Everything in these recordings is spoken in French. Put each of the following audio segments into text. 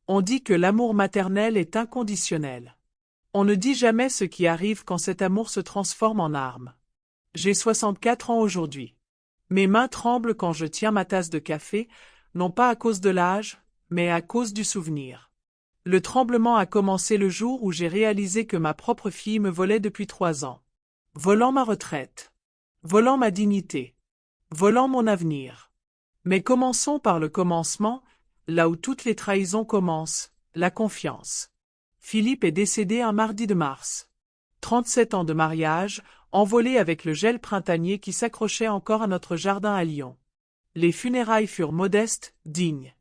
On dit que l'amour maternel est inconditionnel. On ne dit jamais ce qui arrive quand cet amour se transforme en arme. J'ai 64 ans aujourd'hui. Mes mains tremblent quand je tiens ma tasse de café, non pas à cause de l'âge, mais à cause du souvenir. Le tremblement a commencé le jour où j'ai réalisé que ma propre fille me volait depuis 3 ans. Volant ma retraite. Volant ma dignité. Volant mon avenir. Mais commençons par le commencement, là où toutes les trahisons commencent, la confiance. Philippe est décédé un mardi de mars. 37 ans de mariage, envolé avec le gel printanier qui s'accrochait encore à notre jardin à Lyon. Les funérailles furent modestes, dignes.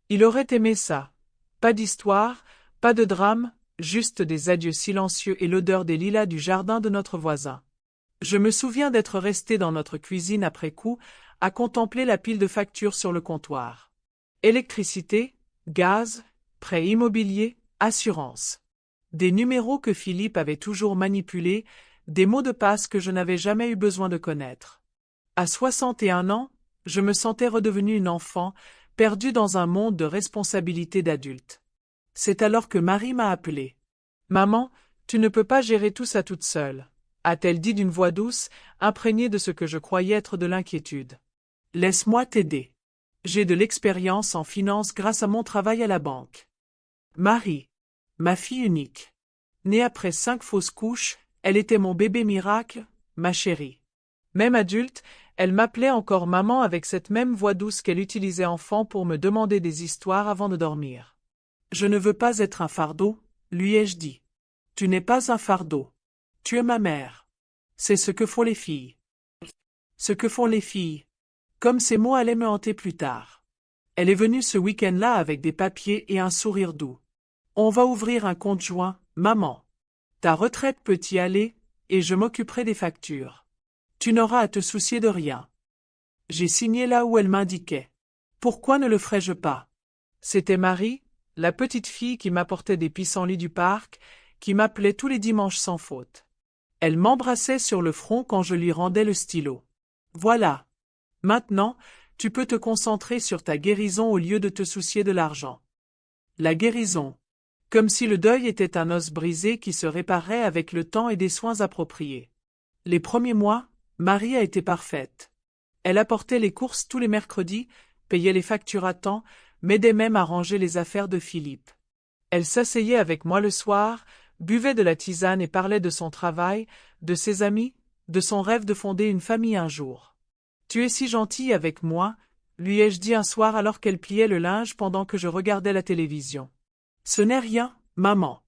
Il aurait aimé ça. Pas d'histoire, pas de drame, juste des adieux silencieux et l'odeur des lilas du jardin de notre voisin. Je me souviens d'être resté dans notre cuisine après coup, à contempler la pile de factures sur le comptoir. Électricité, gaz, prêt immobilier, assurance. Des numéros que Philippe avait toujours manipulés, des mots de passe que je n'avais jamais eu besoin de connaître. À 61 ans, je me sentais redevenu une enfant, perdue dans un monde de responsabilités d'adulte. C'est alors que Marie m'a appelé. « Maman, tu ne peux pas gérer tout ça toute seule », a-t-elle dit d'une voix douce, imprégnée de ce que je croyais être de l'inquiétude. « Laisse-moi t'aider. J'ai de l'expérience en finance grâce à mon travail à la banque. » Marie, ma fille unique. Née après 5 fausses couches, elle était mon bébé miracle, ma chérie. Même adulte, elle m'appelait encore maman avec cette même voix douce qu'elle utilisait enfant pour me demander des histoires avant de dormir. « Je ne veux pas être un fardeau, lui ai-je dit. Tu n'es pas un fardeau. Tu es ma mère. C'est ce que font les filles. Ce que font les filles. » Comme ces mots allaient me hanter plus tard. Elle est venue ce week-end-là avec des papiers et un sourire doux. « On va ouvrir un compte joint, maman. Ta retraite peut y aller, et je m'occuperai des factures. Tu n'auras à te soucier de rien. » J'ai signé là où elle m'indiquait. Pourquoi ne le ferais-je pas? C'était Marie, la petite fille qui m'apportait des pissenlits du parc, qui m'appelait tous les dimanches sans faute. Elle m'embrassait sur le front quand je lui rendais le stylo. Voilà. Maintenant, tu peux te concentrer sur ta guérison au lieu de te soucier de l'argent. La guérison. Comme si le deuil était un os brisé qui se réparait avec le temps et des soins appropriés. Les premiers mois, Marie a été parfaite. Elle apportait les courses tous les mercredis, payait les factures à temps, m'aidait même à ranger les affaires de Philippe. Elle s'asseyait avec moi le soir, buvait de la tisane et parlait de son travail, de ses amis, de son rêve de fonder une famille un jour. « Tu es si gentille avec moi », lui ai-je dit un soir alors qu'elle pliait le linge pendant que je regardais la télévision. « Ce n'est rien, maman.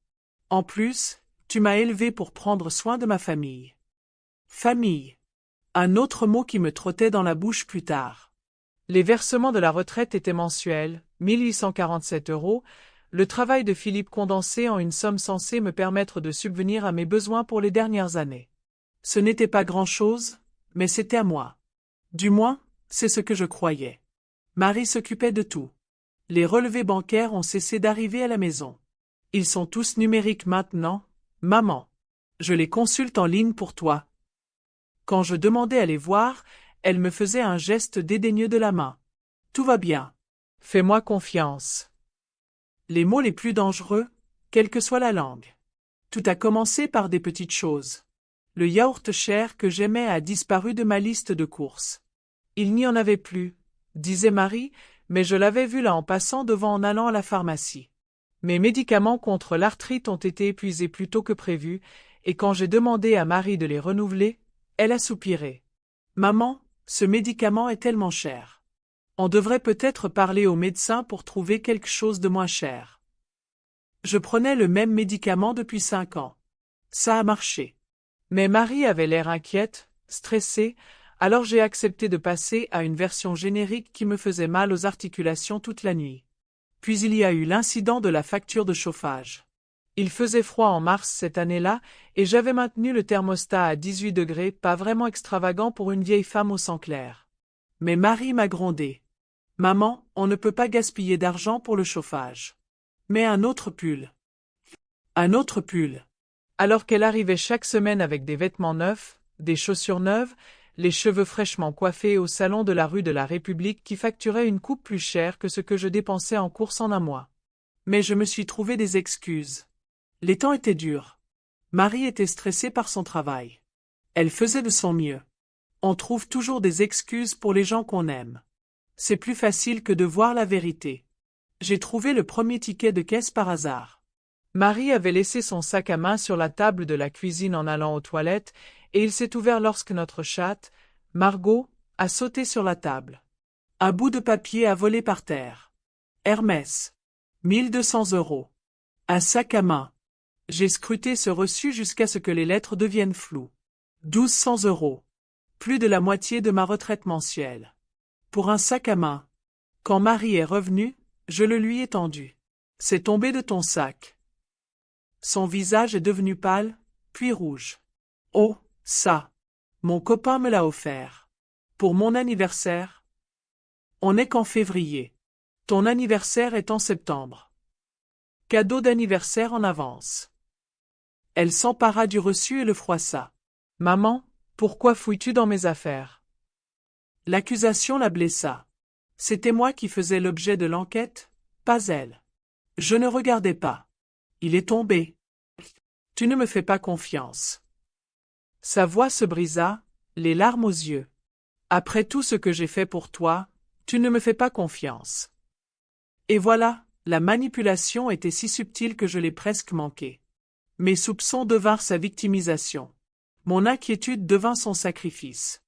En plus, tu m'as élevée pour prendre soin de ma famille. » Famille. Un autre mot qui me trottait dans la bouche plus tard. Les versements de la retraite étaient mensuels, 1847 €, le travail de Philippe condensé en une somme censée me permettre de subvenir à mes besoins pour les dernières années. Ce n'était pas grand-chose, mais c'était à moi. Du moins, c'est ce que je croyais. Marie s'occupait de tout. Les relevés bancaires ont cessé d'arriver à la maison. Ils sont tous numériques maintenant, maman. Je les consulte en ligne pour toi. Quand je demandais à les voir, elle me faisait un geste dédaigneux de la main. Tout va bien. Fais-moi confiance. Les mots les plus dangereux, quelle que soit la langue. Tout a commencé par des petites choses. Le yaourt cher que j'aimais a disparu de ma liste de courses. Il n'y en avait plus, disait Marie, mais je l'avais vu là en passant devant en allant à la pharmacie. Mes médicaments contre l'arthrite ont été épuisés plus tôt que prévu, et quand j'ai demandé à Marie de les renouveler, elle a soupiré. « Maman, ce médicament est tellement cher. On devrait peut-être parler au médecin pour trouver quelque chose de moins cher. » Je prenais le même médicament depuis 5 ans. Ça a marché. Mais Marie avait l'air inquiète, stressée, alors j'ai accepté de passer à une version générique qui me faisait mal aux articulations toute la nuit. Puis il y a eu l'incident de la facture de chauffage. Il faisait froid en mars cette année-là, et j'avais maintenu le thermostat à 18 degrés, pas vraiment extravagant pour une vieille femme au sang clair. Mais Marie m'a grondé. « Maman, on ne peut pas gaspiller d'argent pour le chauffage. Mets un autre pull. » Un autre pull. Alors qu'elle arrivait chaque semaine avec des vêtements neufs, des chaussures neuves, les cheveux fraîchement coiffés au salon de la rue de la République qui facturait une coupe plus chère que ce que je dépensais en courses en un mois. Mais je me suis trouvé des excuses. Les temps étaient durs. Marie était stressée par son travail. Elle faisait de son mieux. On trouve toujours des excuses pour les gens qu'on aime. C'est plus facile que de voir la vérité. J'ai trouvé le premier ticket de caisse par hasard. Marie avait laissé son sac à main sur la table de la cuisine en allant aux toilettes, et il s'est ouvert lorsque notre chatte, Margot, a sauté sur la table. Un bout de papier a volé par terre. Hermès. 1200 €. Un sac à main. J'ai scruté ce reçu jusqu'à ce que les lettres deviennent floues. 1200 €. Plus de la moitié de ma retraite mensuelle. Pour un sac à main. Quand Marie est revenue, je le lui ai tendu. C'est tombé de ton sac. Son visage est devenu pâle, puis rouge. Oh, ça. Mon copain me l'a offert. Pour mon anniversaire. On n'est qu'en février. Ton anniversaire est en septembre. Cadeau d'anniversaire en avance. Elle s'empara du reçu et le froissa. Maman, pourquoi fouilles-tu dans mes affaires? L'accusation la blessa. C'était moi qui faisais l'objet de l'enquête, pas elle. Je ne regardais pas. Il est tombé. Tu ne me fais pas confiance. Sa voix se brisa, les larmes aux yeux. Après tout ce que j'ai fait pour toi, tu ne me fais pas confiance. Et voilà, la manipulation était si subtile que je l'ai presque manquée. Mes soupçons devinrent sa victimisation. Mon inquiétude devint son sacrifice.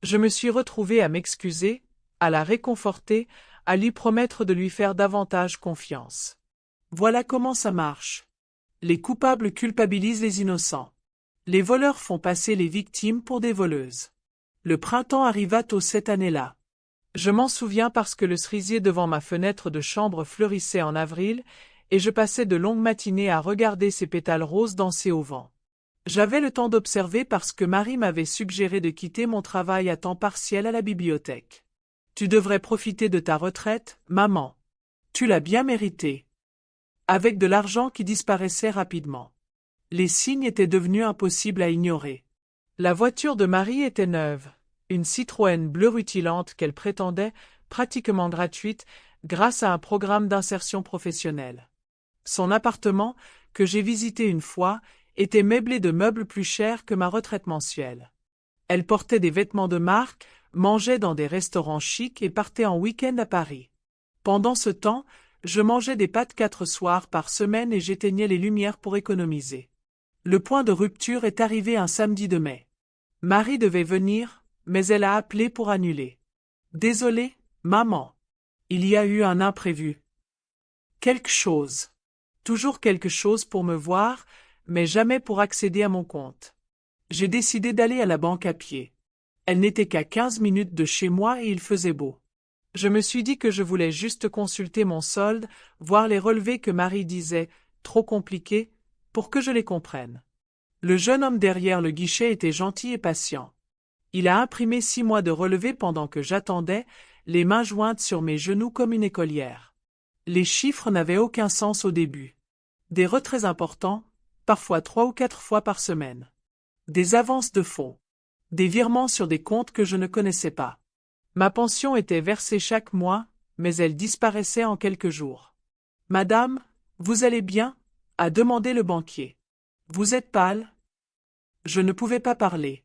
Je me suis retrouvé à m'excuser, à la réconforter, à lui promettre de lui faire davantage confiance. Voilà comment ça marche. Les coupables culpabilisent les innocents. Les voleurs font passer les victimes pour des voleuses. Le printemps arriva tôt cette année-là. Je m'en souviens parce que le cerisier devant ma fenêtre de chambre fleurissait en avril, et je passais de longues matinées à regarder ses pétales roses danser au vent. J'avais le temps d'observer parce que Marie m'avait suggéré de quitter mon travail à temps partiel à la bibliothèque. Tu devrais profiter de ta retraite, maman. Tu l'as bien mérité. Avec de l'argent qui disparaissait rapidement. Les signes étaient devenus impossibles à ignorer. La voiture de Marie était neuve, une Citroën bleue rutilante qu'elle prétendait pratiquement gratuite grâce à un programme d'insertion professionnelle. Son appartement, que j'ai visité une fois, était meublé de meubles plus chers que ma retraite mensuelle. Elle portait des vêtements de marque, mangeait dans des restaurants chics et partait en week-end à Paris. Pendant ce temps, je mangeais des pâtes 4 soirs par semaine et j'éteignais les lumières pour économiser. Le point de rupture est arrivé un samedi de mai. Marie devait venir, mais elle a appelé pour annuler. Désolée, maman. Il y a eu un imprévu. Quelque chose. Toujours quelque chose pour me voir, mais jamais pour accéder à mon compte. J'ai décidé d'aller à la banque à pied. Elle n'était qu'à 15 minutes de chez moi et il faisait beau. Je me suis dit que je voulais juste consulter mon solde, voir les relevés que Marie disait, trop compliqués, pour que je les comprenne. Le jeune homme derrière le guichet était gentil et patient. Il a imprimé 6 mois de relevés pendant que j'attendais, les mains jointes sur mes genoux comme une écolière. Les chiffres n'avaient aucun sens au début. Des retraits importants, parfois 3 ou 4 fois par semaine. Des avances de fonds. Des virements sur des comptes que je ne connaissais pas. Ma pension était versée chaque mois, mais elle disparaissait en quelques jours. « Madame, vous allez bien ?» a demandé le banquier. « Vous êtes pâle ?» Je ne pouvais pas parler.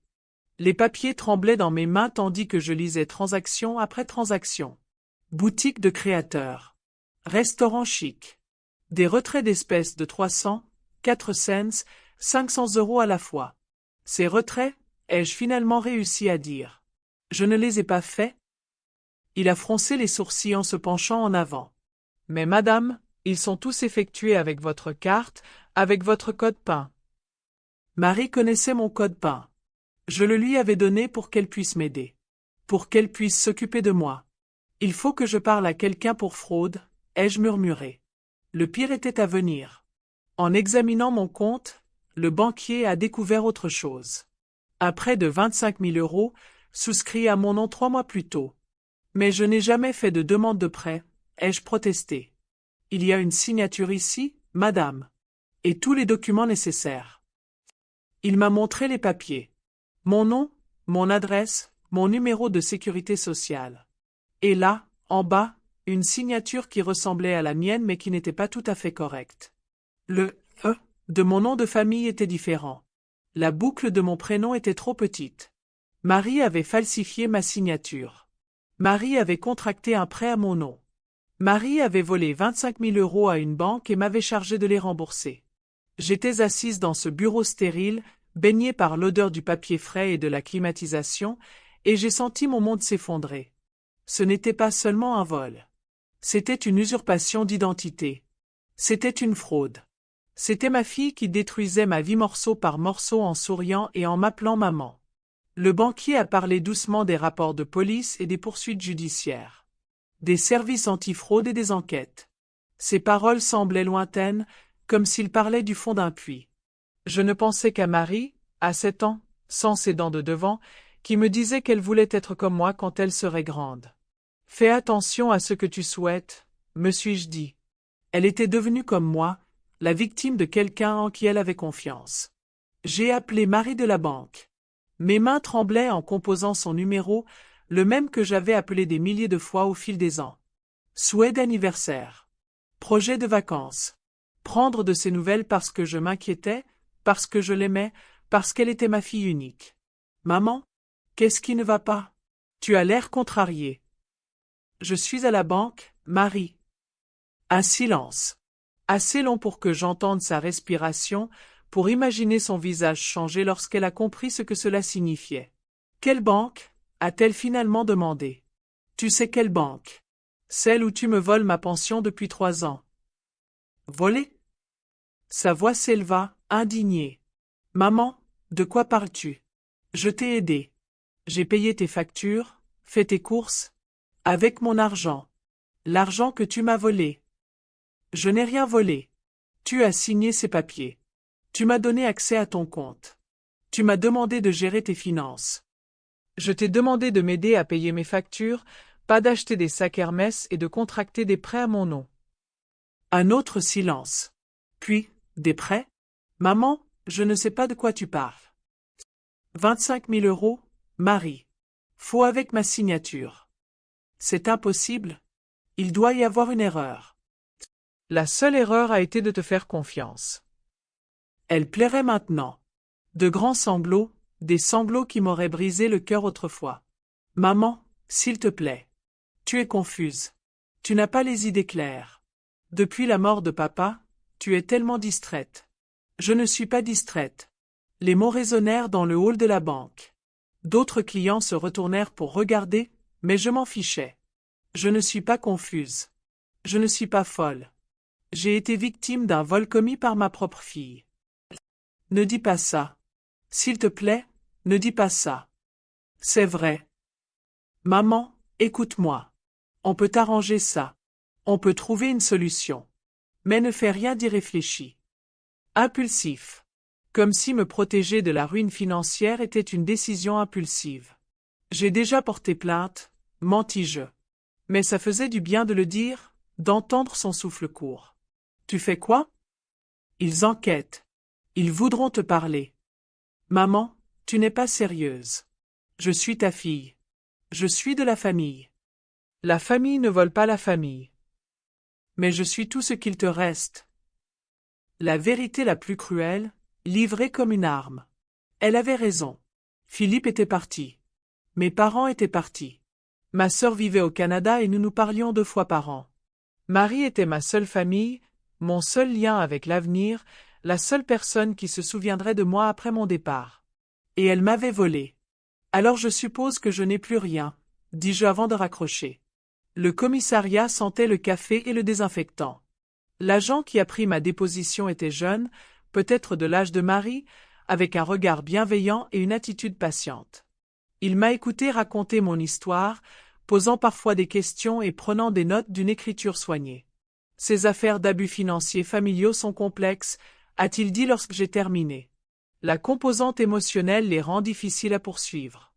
Les papiers tremblaient dans mes mains tandis que je lisais transaction après transaction. Boutique de créateurs. Restaurant chic. Des retraits d'espèces de 300, 4 cents, 500 € à la fois. Ces retraits, ai-je finalement réussi à dire. Je ne les ai pas faits. Il a froncé les sourcils en se penchant en avant. Mais madame, ils sont tous effectués avec votre carte, avec votre code PIN. Marie connaissait mon code PIN. Je le lui avais donné pour qu'elle puisse m'aider. Pour qu'elle puisse s'occuper de moi. Il faut que je parle à quelqu'un pour fraude, ai-je murmuré. Le pire était à venir. En examinant mon compte, le banquier a découvert autre chose. Un prêt de 25 000 €, souscrit à mon nom 3 mois plus tôt. Mais je n'ai jamais fait de demande de prêt, ai-je protesté. Il y a une signature ici, madame. Et tous les documents nécessaires. Il m'a montré les papiers. Mon nom, mon adresse, mon numéro de sécurité sociale. Et là, en bas, une signature qui ressemblait à la mienne mais qui n'était pas tout à fait correcte. Le « E » de mon nom de famille était différent. La boucle de mon prénom était trop petite. Marie avait falsifié ma signature. Marie avait contracté un prêt à mon nom. Marie avait volé 25 000 € à une banque et m'avait chargé de les rembourser. J'étais assise dans ce bureau stérile, baignée par l'odeur du papier frais et de la climatisation, et j'ai senti mon monde s'effondrer. Ce n'était pas seulement un vol. C'était une usurpation d'identité. C'était une fraude. C'était ma fille qui détruisait ma vie morceau par morceau en souriant et en m'appelant maman. Le banquier a parlé doucement des rapports de police et des poursuites judiciaires. Des services antifraude et des enquêtes. Ses paroles semblaient lointaines, comme s'il parlait du fond d'un puits. Je ne pensais qu'à Marie, à 7 ans, sans ses dents de devant, qui me disait qu'elle voulait être comme moi quand elle serait grande. Fais attention à ce que tu souhaites, me suis-je dit. Elle était devenue comme moi, la victime de quelqu'un en qui elle avait confiance. J'ai appelé Marie de la banque. Mes mains tremblaient en composant son numéro, le même que j'avais appelé des milliers de fois au fil des ans. Souhait d'anniversaire. Projet de vacances. Prendre de ses nouvelles parce que je m'inquiétais, parce que je l'aimais, parce qu'elle était ma fille unique. Maman, qu'est-ce qui ne va pas? Tu as l'air contrariée. Je suis à la banque, Marie. Un silence. Assez long pour que j'entende sa respiration, pour imaginer son visage changer lorsqu'elle a compris ce que cela signifiait. Quelle banque? A-t-elle finalement demandé. Tu sais quelle banque? Celle où tu me voles ma pension depuis 3 ans. Voler? Sa voix s'éleva, indignée. Maman, de quoi parles-tu? Je t'ai aidé. J'ai payé tes factures, fait tes courses. Avec mon argent. L'argent que tu m'as volé. Je n'ai rien volé. Tu as signé ces papiers. Tu m'as donné accès à ton compte. Tu m'as demandé de gérer tes finances. Je t'ai demandé de m'aider à payer mes factures, pas d'acheter des sacs Hermès et de contracter des prêts à mon nom. Un autre silence. Puis, des prêts? Maman, je ne sais pas de quoi tu parles. 25 000 €, Marie. Faux avec ma signature. C'est impossible. Il doit y avoir une erreur. La seule erreur a été de te faire confiance. Elle plairait maintenant. De grands sanglots, des sanglots qui m'auraient brisé le cœur autrefois. Maman, s'il te plaît. Tu es confuse. Tu n'as pas les idées claires. Depuis la mort de papa, tu es tellement distraite. Je ne suis pas distraite. Les mots résonnèrent dans le hall de la banque. D'autres clients se retournèrent pour regarder, mais je m'en fichais. Je ne suis pas confuse. Je ne suis pas folle. J'ai été victime d'un vol commis par ma propre fille. Ne dis pas ça. S'il te plaît, ne dis pas ça. C'est vrai. Maman, écoute-moi. On peut arranger ça. On peut trouver une solution. Mais ne fais rien d'irréfléchi. Impulsif. Comme si me protéger de la ruine financière était une décision impulsive. J'ai déjà porté plainte, mentis-je. Mais ça faisait du bien de le dire, d'entendre son souffle court. Tu fais quoi? Ils enquêtent. Ils voudront te parler. Maman, tu n'es pas sérieuse. Je suis ta fille. Je suis de la famille. La famille ne vole pas la famille. Mais je suis tout ce qu'il te reste. La vérité la plus cruelle, livrée comme une arme. Elle avait raison. Philippe était parti. Mes parents étaient partis. Ma sœur vivait au Canada et nous nous parlions 2 fois par an. Marie était ma seule famille, mon seul lien avec l'avenir, la seule personne qui se souviendrait de moi après mon départ. Et elle m'avait volé. Alors je suppose que je n'ai plus rien, dis-je avant de raccrocher. Le commissariat sentait le café et le désinfectant. L'agent qui a pris ma déposition était jeune, peut-être de l'âge de Marie, avec un regard bienveillant et une attitude patiente. Il m'a écouté raconter mon histoire, posant parfois des questions et prenant des notes d'une écriture soignée. Ces affaires d'abus financiers familiaux sont complexes, a-t-il dit lorsque j'ai terminé. La composante émotionnelle les rend difficiles à poursuivre.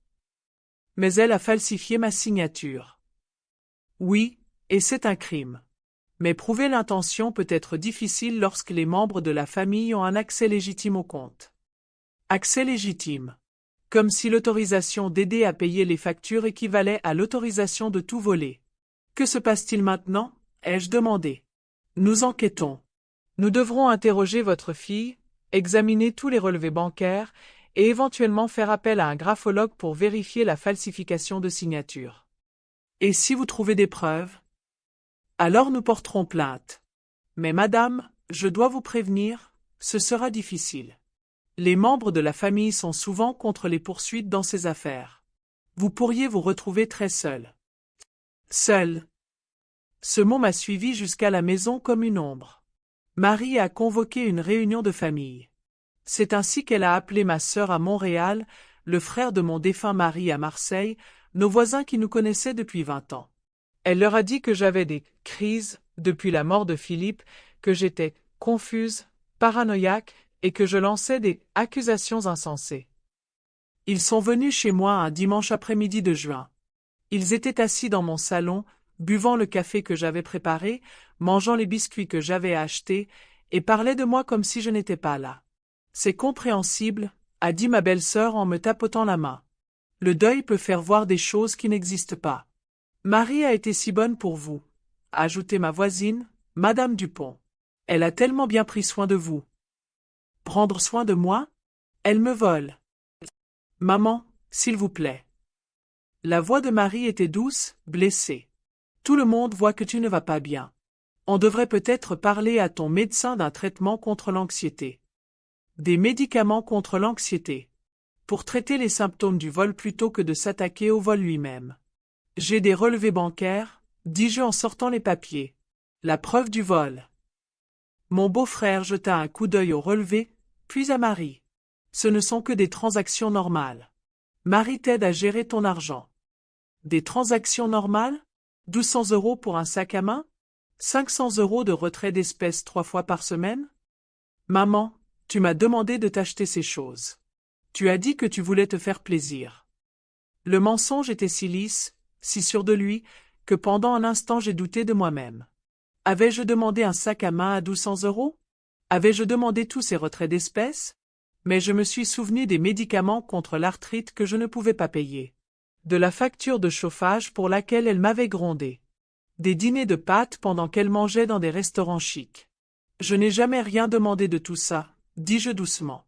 Mais elle a falsifié ma signature. Oui, et c'est un crime. Mais prouver l'intention peut être difficile lorsque les membres de la famille ont un accès légitime au compte. Accès légitime. Comme si l'autorisation d'aider à payer les factures équivalait à l'autorisation de tout voler. Que se passe-t-il maintenant? Ai-je demandé. Nous enquêtons. Nous devrons interroger votre fille, examiner tous les relevés bancaires et éventuellement faire appel à un graphologue pour vérifier la falsification de signatures. Et si vous trouvez des preuves? Alors nous porterons plainte. Mais madame, je dois vous prévenir, ce sera difficile. Les membres de la famille sont souvent contre les poursuites dans ces affaires. Vous pourriez vous retrouver très seul. Seul. Ce mot m'a suivi jusqu'à la maison comme une ombre. Marie a convoqué une réunion de famille. C'est ainsi qu'elle a appelé ma sœur à Montréal, le frère de mon défunt mari à Marseille, nos voisins qui nous connaissaient depuis 20 ans. Elle leur a dit que j'avais des crises depuis la mort de Philippe, que j'étais confuse, paranoïaque et que je lançais des accusations insensées. Ils sont venus chez moi un dimanche après-midi de juin. Ils étaient assis dans mon salon, buvant le café que j'avais préparé, mangeant les biscuits que j'avais achetés, et parlaient de moi comme si je n'étais pas là. C'est compréhensible, a dit ma belle-sœur en me tapotant la main. Le deuil peut faire voir des choses qui n'existent pas. Marie a été si bonne pour vous, a ajouté ma voisine, Madame Dupont. Elle a tellement bien pris soin de vous. Prendre soin de moi? Elle me vole. Maman, s'il vous plaît. La voix de Marie était douce, blessée. Tout le monde voit que tu ne vas pas bien. On devrait peut-être parler à ton médecin d'un traitement contre l'anxiété. Des médicaments contre l'anxiété. Pour traiter les symptômes du vol plutôt que de s'attaquer au vol lui-même. J'ai des relevés bancaires, dis-je en sortant les papiers. La preuve du vol. Mon beau-frère jeta un coup d'œil au relevé, puis à Marie. Ce ne sont que des transactions normales. Marie t'aide à gérer ton argent. Des transactions normales? 1200 € pour un sac à main? 500 € de retrait d'espèces 3 fois par semaine? Maman, tu m'as demandé de t'acheter ces choses. Tu as dit que tu voulais te faire plaisir. Le mensonge était si lisse, si sûr de lui, que pendant un instant j'ai douté de moi-même. Avais-je demandé un sac à main à 1200 €? Avais-je demandé tous ces retraits d'espèces? Mais je me suis souvenu des médicaments contre l'arthrite que je ne pouvais pas payer. De la facture de chauffage pour laquelle elle m'avait grondé. Des dîners de pâtes pendant qu'elle mangeait dans des restaurants chics. Je n'ai jamais rien demandé de tout ça, dis-je doucement.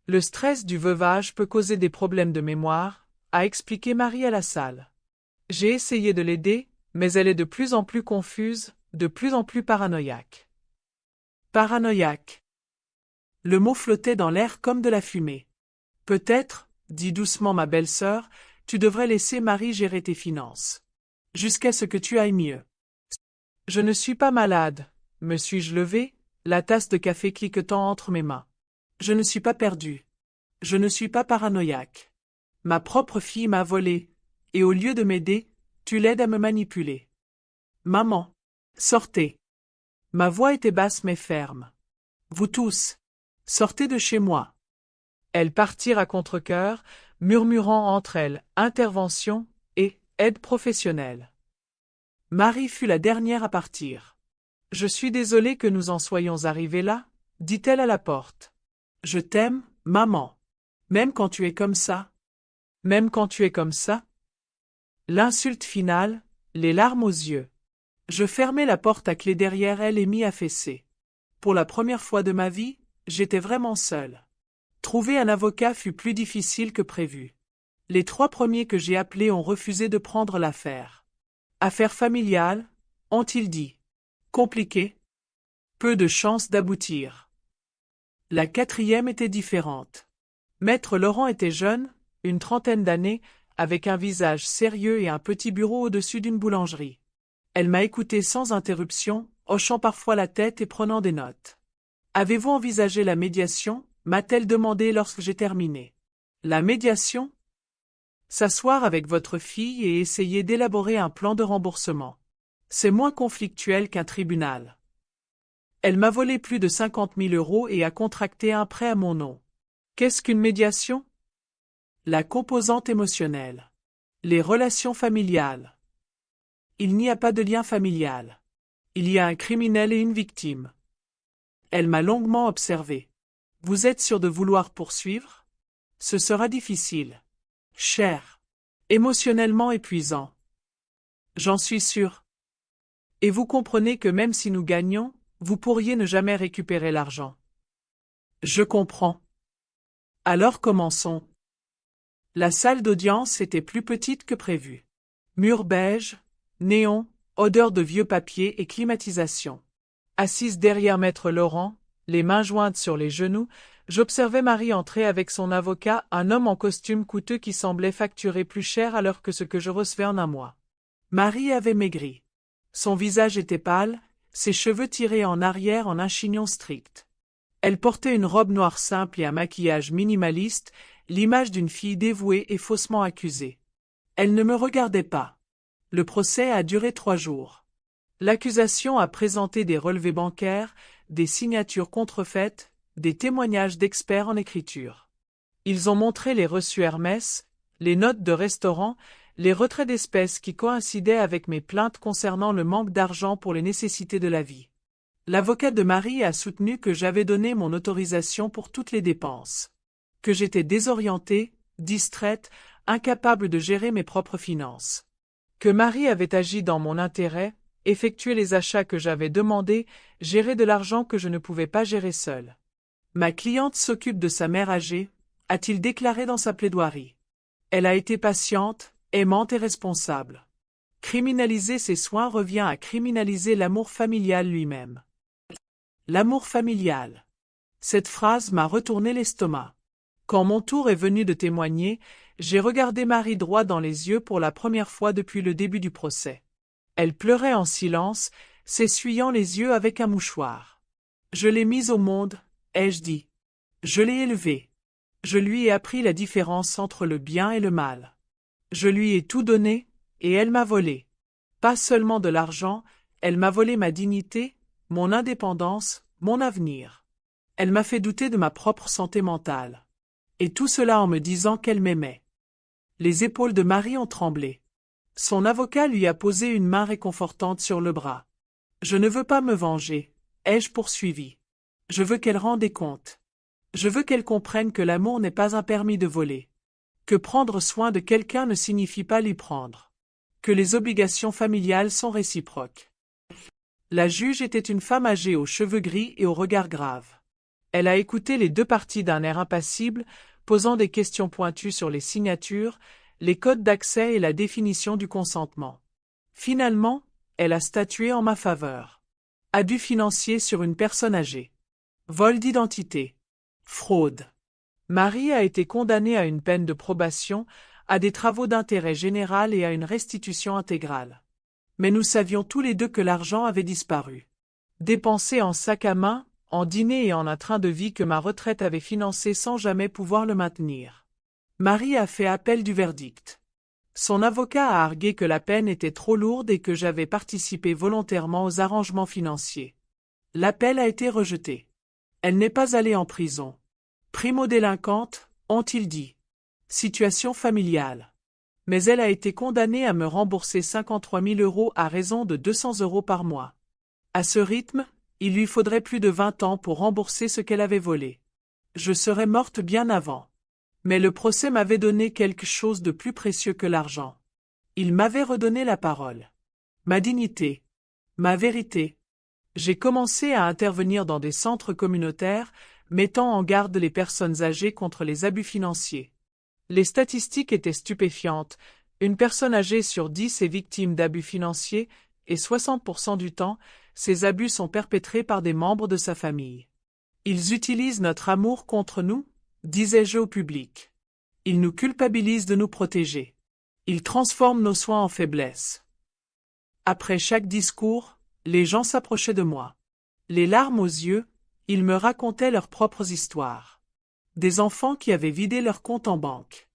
Le stress du veuvage peut causer des problèmes de mémoire, a expliqué Marie à la salle. J'ai essayé de l'aider, mais elle est de plus en plus confuse, de plus en plus paranoïaque. Paranoïaque. Le mot flottait dans l'air comme de la fumée. Peut-être, dit doucement ma belle-sœur, tu devrais laisser Marie gérer tes finances. Jusqu'à ce que tu ailles mieux. Je ne suis pas malade, me suis-je levé, la tasse de café cliquetant entre mes mains. Je ne suis pas perdu. Je ne suis pas paranoïaque. Ma propre fille m'a volé, et au lieu de m'aider, tu l'aides à me manipuler. Maman. Sortez. Ma voix était basse mais ferme. Vous tous. Sortez de chez moi. Elles partirent à contre-cœur, murmurant entre elles intervention et aide professionnelle. Marie fut la dernière à partir. Je suis désolée que nous en soyons arrivés là, dit-elle à la porte. Je t'aime, maman. Même quand tu es comme ça. Même quand tu es comme ça. L'insulte finale, les larmes aux yeux. Je fermai la porte à clé derrière elle et m'y affaissai. Pour la première fois de ma vie, j'étais vraiment seule. Trouver un avocat fut plus difficile que prévu. Les 3 premiers que j'ai appelés ont refusé de prendre l'affaire. Affaire familiale, ont-ils dit. Compliqué. Peu de chances d'aboutir. La 4e était différente. Maître Laurent était jeune, une trentaine d'années, avec un visage sérieux et un petit bureau au-dessus d'une boulangerie. Elle m'a écouté sans interruption, hochant parfois la tête et prenant des notes. « Avez-vous envisagé la médiation » m'a-t-elle demandé lorsque j'ai terminé. La médiation? S'asseoir avec votre fille et essayer d'élaborer un plan de remboursement. C'est moins conflictuel qu'un tribunal. Elle m'a volé plus de 50 000 € et a contracté un prêt à mon nom. Qu'est-ce qu'une médiation? La composante émotionnelle. Les relations familiales. Il n'y a pas de lien familial. Il y a un criminel et une victime. Elle m'a longuement observé. Vous êtes sûr de vouloir poursuivre? Ce sera difficile. Cher. Émotionnellement épuisant. J'en suis sûr. Et vous comprenez que même si nous gagnons, vous pourriez ne jamais récupérer l'argent. Je comprends. Alors commençons. La salle d'audience était plus petite que prévu. Murs beige, néon, odeur de vieux papier et climatisation. Assise derrière maître Laurent, les mains jointes sur les genoux, j'observais Marie entrer avec son avocat, un homme en costume coûteux qui semblait facturer plus cher alors que ce que je recevais en un mois. Marie avait maigri. Son visage était pâle, ses cheveux tirés en arrière en un chignon strict. Elle portait une robe noire simple et un maquillage minimaliste, l'image d'une fille dévouée et faussement accusée. Elle ne me regardait pas. Le procès a duré 3 jours. L'accusation a présenté des relevés bancaires, des signatures contrefaites, des témoignages d'experts en écriture. Ils ont montré les reçus Hermès, les notes de restaurant, les retraits d'espèces qui coïncidaient avec mes plaintes concernant le manque d'argent pour les nécessités de la vie. L'avocat de Marie a soutenu que j'avais donné mon autorisation pour toutes les dépenses. Que j'étais désorientée, distraite, incapable de gérer mes propres finances. Que Marie avait agi dans mon intérêt, effectué les achats que j'avais demandés, géré de l'argent que je ne pouvais pas gérer seule. Ma cliente s'occupe de sa mère âgée, a-t-il déclaré dans sa plaidoirie. Elle a été patiente, aimante et responsable. Criminaliser ses soins revient à criminaliser l'amour familial lui-même. L'amour familial. Cette phrase m'a retourné l'estomac. Quand mon tour est venu de témoigner, j'ai regardé Marie droit dans les yeux pour la première fois depuis le début du procès. Elle pleurait en silence, s'essuyant les yeux avec un mouchoir. Je l'ai mise au monde, ai-je dit. Je l'ai élevée. Je lui ai appris la différence entre le bien et le mal. Je lui ai tout donné, et elle m'a volé. Pas seulement de l'argent, elle m'a volé ma dignité, mon indépendance, mon avenir. Elle m'a fait douter de ma propre santé mentale. Et tout cela en me disant qu'elle m'aimait. Les épaules de Marie ont tremblé. Son avocat lui a posé une main réconfortante sur le bras. Je ne veux pas me venger, ai-je poursuivi. Je veux qu'elle rende des comptes. Je veux qu'elle comprenne que l'amour n'est pas un permis de voler. Que prendre soin de quelqu'un ne signifie pas l'y prendre. Que les obligations familiales sont réciproques. La juge était une femme âgée aux cheveux gris et au regard grave. Elle a écouté les deux parties d'un air impassible, posant des questions pointues sur les signatures, les codes d'accès et la définition du consentement. Finalement, elle a statué en ma faveur. Abus financier sur une personne âgée. Vol d'identité. Fraude. Marie a été condamnée à une peine de probation, à des travaux d'intérêt général et à une restitution intégrale. Mais nous savions tous les deux que l'argent avait disparu. Dépensé en sac à main, en dîner et en un train de vie que ma retraite avait financé sans jamais pouvoir le maintenir. Marie a fait appel du verdict. Son avocat a argué que la peine était trop lourde et que j'avais participé volontairement aux arrangements financiers. L'appel a été rejeté. Elle n'est pas allée en prison. Primo-délinquante, ont-ils dit. Situation familiale. Mais elle a été condamnée à me rembourser 53 000 € à raison de 200 € par mois. À ce rythme, il lui faudrait plus de 20 ans pour rembourser ce qu'elle avait volé. Je serais morte bien avant. Mais le procès m'avait donné quelque chose de plus précieux que l'argent. Il m'avait redonné la parole. Ma dignité. Ma vérité. J'ai commencé à intervenir dans des centres communautaires, mettant en garde les personnes âgées contre les abus financiers. Les statistiques étaient stupéfiantes. Une personne âgée sur 10 est victime d'abus financiers, et 60% du temps, ces abus sont perpétrés par des membres de sa famille. Ils utilisent notre amour contre nous, disais-je au public. Ils nous culpabilisent de nous protéger. Ils transforment nos soins en faiblesse. Après chaque discours, les gens s'approchaient de moi. Les larmes aux yeux, ils me racontaient leurs propres histoires. Des enfants qui avaient vidé leur compte en banque.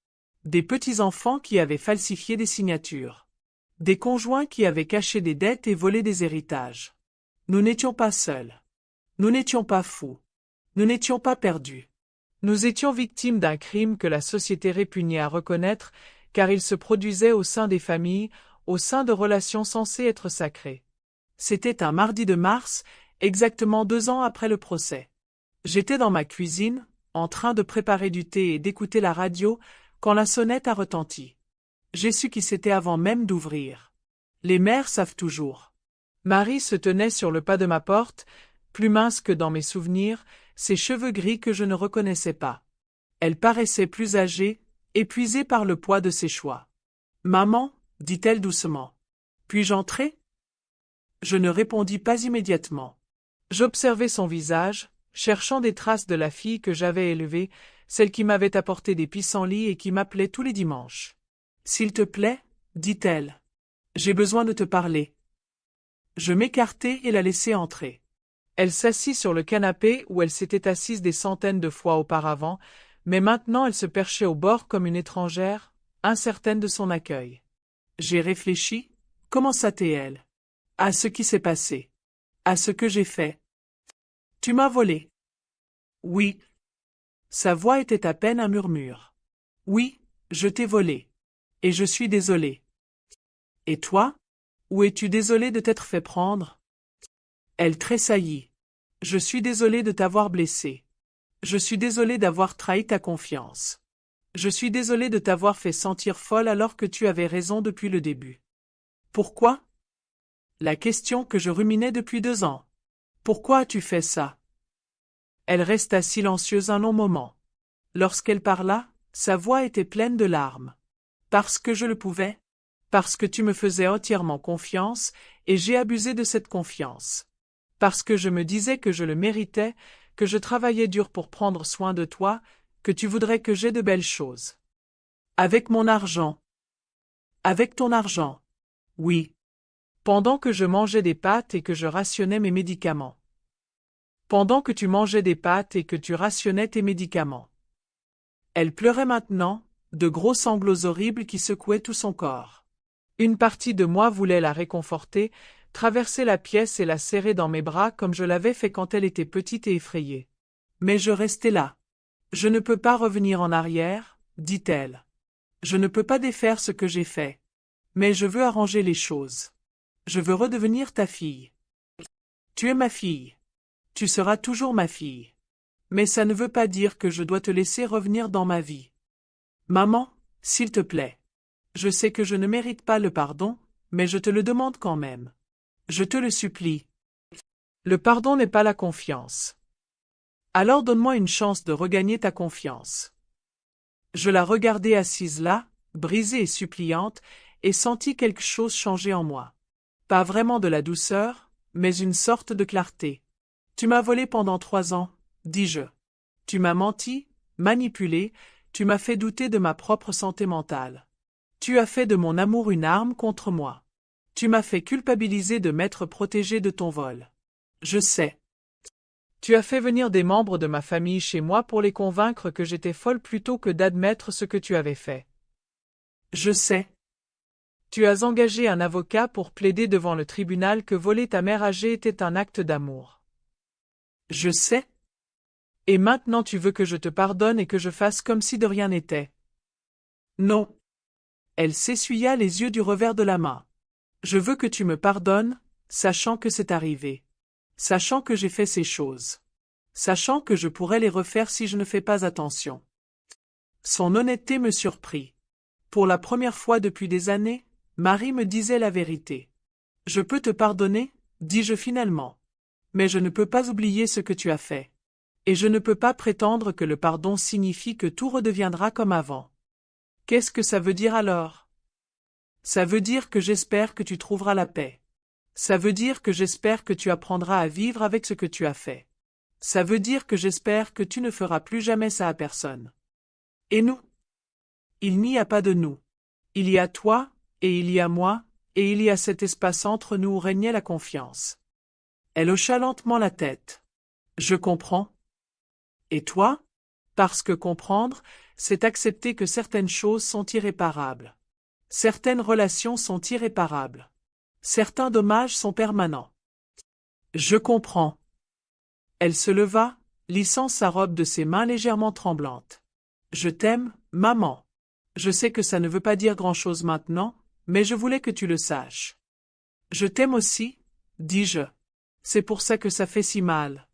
Des petits-enfants qui avaient falsifié des signatures. Des conjoints qui avaient caché des dettes et volé des héritages. Nous n'étions pas seuls. Nous n'étions pas fous. Nous n'étions pas perdus. Nous étions victimes d'un crime que la société répugnait à reconnaître, car il se produisait au sein des familles, au sein de relations censées être sacrées. C'était un mardi de mars, exactement 2 ans après le procès. J'étais dans ma cuisine, en train de préparer du thé et d'écouter la radio, quand la sonnette a retenti. J'ai su qui c'était avant même d'ouvrir. Les mères savent toujours. Marie se tenait sur le pas de ma porte, plus mince que dans mes souvenirs, ses cheveux gris que je ne reconnaissais pas. Elle paraissait plus âgée, épuisée par le poids de ses choix. « Maman, dit-elle doucement. Puis-je entrer ?» Je ne répondis pas immédiatement. J'observais son visage, cherchant des traces de la fille que j'avais élevée, celle qui m'avait apporté des pissenlits et qui m'appelait tous les dimanches. « S'il te plaît, dit-elle. J'ai besoin de te parler. » Je m'écartai et la laissai entrer. Elle s'assit sur le canapé où elle s'était assise des centaines de fois auparavant, mais maintenant elle se perchait au bord comme une étrangère, incertaine de son accueil. J'ai réfléchi, commença-t-elle, elle, à ce qui s'est passé, à ce que j'ai fait. Tu m'as volé. Oui. Sa voix était à peine un murmure. Oui, je t'ai volé. Et je suis désolé. Et toi? Où es-tu désolé de t'être fait prendre? Elle tressaillit. Je suis désolé de t'avoir blessé. Je suis désolé d'avoir trahi ta confiance. Je suis désolé de t'avoir fait sentir folle alors que tu avais raison depuis le début. Pourquoi? La question que je ruminais depuis 2 ans. Pourquoi as-tu fait ça? Elle resta silencieuse un long moment. Lorsqu'elle parla, sa voix était pleine de larmes. Parce que je le pouvais. Parce que tu me faisais entièrement confiance, et j'ai abusé de cette confiance. Parce que je me disais que je le méritais, que je travaillais dur pour prendre soin de toi, que tu voudrais que j'aie de belles choses. Avec mon argent. Avec ton argent. Oui. Pendant que je mangeais des pâtes et que je rationnais mes médicaments. Pendant que tu mangeais des pâtes et que tu rationnais tes médicaments. Elle pleurait maintenant, de gros sanglots horribles qui secouaient tout son corps. Une partie de moi voulait la réconforter, traverser la pièce et la serrer dans mes bras comme je l'avais fait quand elle était petite et effrayée. Mais je restais là. Je ne peux pas revenir en arrière, dit-elle. Je ne peux pas défaire ce que j'ai fait. Mais je veux arranger les choses. Je veux redevenir ta fille. Tu es ma fille. Tu seras toujours ma fille. Mais ça ne veut pas dire que je dois te laisser revenir dans ma vie. Maman, s'il te plaît. Je sais que je ne mérite pas le pardon, mais je te le demande quand même. Je te le supplie. Le pardon n'est pas la confiance. Alors donne-moi une chance de regagner ta confiance. Je la regardai assise là, brisée et suppliante, et sentis quelque chose changer en moi. Pas vraiment de la douceur, mais une sorte de clarté. Tu m'as volé pendant 3 ans, dis-je. Tu m'as menti, manipulé, tu m'as fait douter de ma propre santé mentale. Tu as fait de mon amour une arme contre moi. Tu m'as fait culpabiliser de m'être protégé de ton vol. Je sais. Tu as fait venir des membres de ma famille chez moi pour les convaincre que j'étais folle plutôt que d'admettre ce que tu avais fait. Je sais. Tu as engagé un avocat pour plaider devant le tribunal que voler ta mère âgée était un acte d'amour. Je sais. Et maintenant tu veux que je te pardonne et que je fasse comme si de rien n'était. Non. Elle s'essuya les yeux du revers de la main. Je veux que tu me pardonnes, sachant que c'est arrivé. Sachant que j'ai fait ces choses. Sachant que je pourrais les refaire si je ne fais pas attention. Son honnêteté me surprit. Pour la première fois depuis des années, Marie me disait la vérité. Je peux te pardonner, dis-je finalement. Mais je ne peux pas oublier ce que tu as fait. Et je ne peux pas prétendre que le pardon signifie que tout redeviendra comme avant. Qu'est-ce que ça veut dire alors? Ça veut dire que j'espère que tu trouveras la paix. Ça veut dire que j'espère que tu apprendras à vivre avec ce que tu as fait. Ça veut dire que j'espère que tu ne feras plus jamais ça à personne. Et nous? Il n'y a pas de nous. Il y a toi, et il y a moi, et il y a cet espace entre nous où régnait la confiance. Elle hocha lentement la tête. Je comprends. Et toi? Parce que comprendre, c'est accepter que certaines choses sont irréparables. Certaines relations sont irréparables. Certains dommages sont permanents. Je comprends. Elle se leva, lissant sa robe de ses mains légèrement tremblantes. Je t'aime, maman. Je sais que ça ne veut pas dire grand-chose maintenant, mais je voulais que tu le saches. Je t'aime aussi, dis-je. C'est pour ça que ça fait si mal.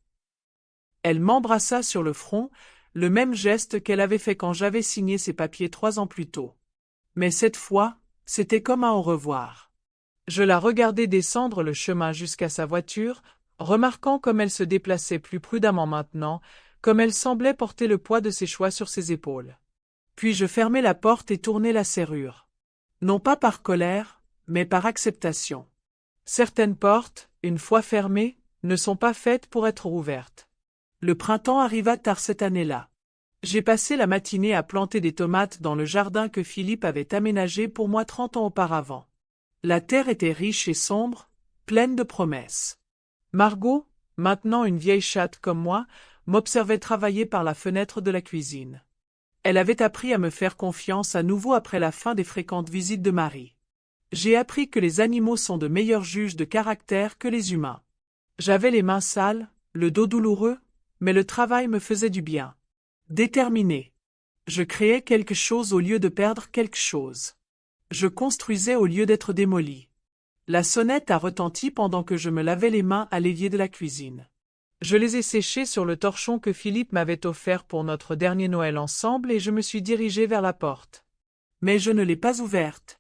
Elle m'embrassa sur le front, le même geste qu'elle avait fait quand j'avais signé ses papiers 3 ans plus tôt. Mais cette fois, c'était comme un au revoir. Je la regardais descendre le chemin jusqu'à sa voiture, remarquant comme elle se déplaçait plus prudemment maintenant, comme elle semblait porter le poids de ses choix sur ses épaules. Puis je fermai la porte et tournai la serrure. Non pas par colère, mais par acceptation. Certaines portes, une fois fermées, ne sont pas faites pour être ouvertes. Le printemps arriva tard cette année-là. J'ai passé la matinée à planter des tomates dans le jardin que Philippe avait aménagé pour moi 30 ans auparavant. La terre était riche et sombre, pleine de promesses. Margot, maintenant une vieille chatte comme moi, m'observait travailler par la fenêtre de la cuisine. Elle avait appris à me faire confiance à nouveau après la fin des fréquentes visites de Marie. J'ai appris que les animaux sont de meilleurs juges de caractère que les humains. J'avais les mains sales, le dos douloureux, mais le travail me faisait du bien. Déterminé. Je créais quelque chose au lieu de perdre quelque chose. Je construisais au lieu d'être démoli. La sonnette a retenti pendant que je me lavais les mains à l'évier de la cuisine. Je les ai séchées sur le torchon que Philippe m'avait offert pour notre dernier Noël ensemble et je me suis dirigé vers la porte. Mais je ne l'ai pas ouverte.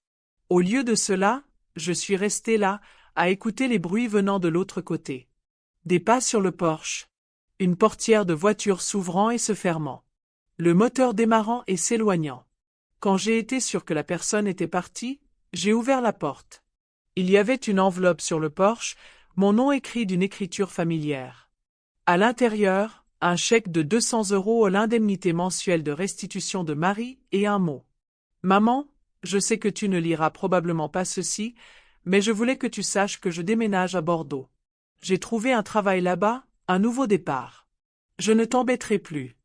Au lieu de cela, je suis resté là, à écouter les bruits venant de l'autre côté. Des pas sur le porche. Une portière de voiture s'ouvrant et se fermant. Le moteur démarrant et s'éloignant. Quand j'ai été sûr que la personne était partie, j'ai ouvert la porte. Il y avait une enveloppe sur le porche, mon nom écrit d'une écriture familière. À l'intérieur, un chèque de 200 € à l'indemnité mensuelle de restitution de Marie et un mot. Maman, je sais que tu ne liras probablement pas ceci, mais je voulais que tu saches que je déménage à Bordeaux. J'ai trouvé un travail là-bas, un nouveau départ. Je ne t'embêterai plus.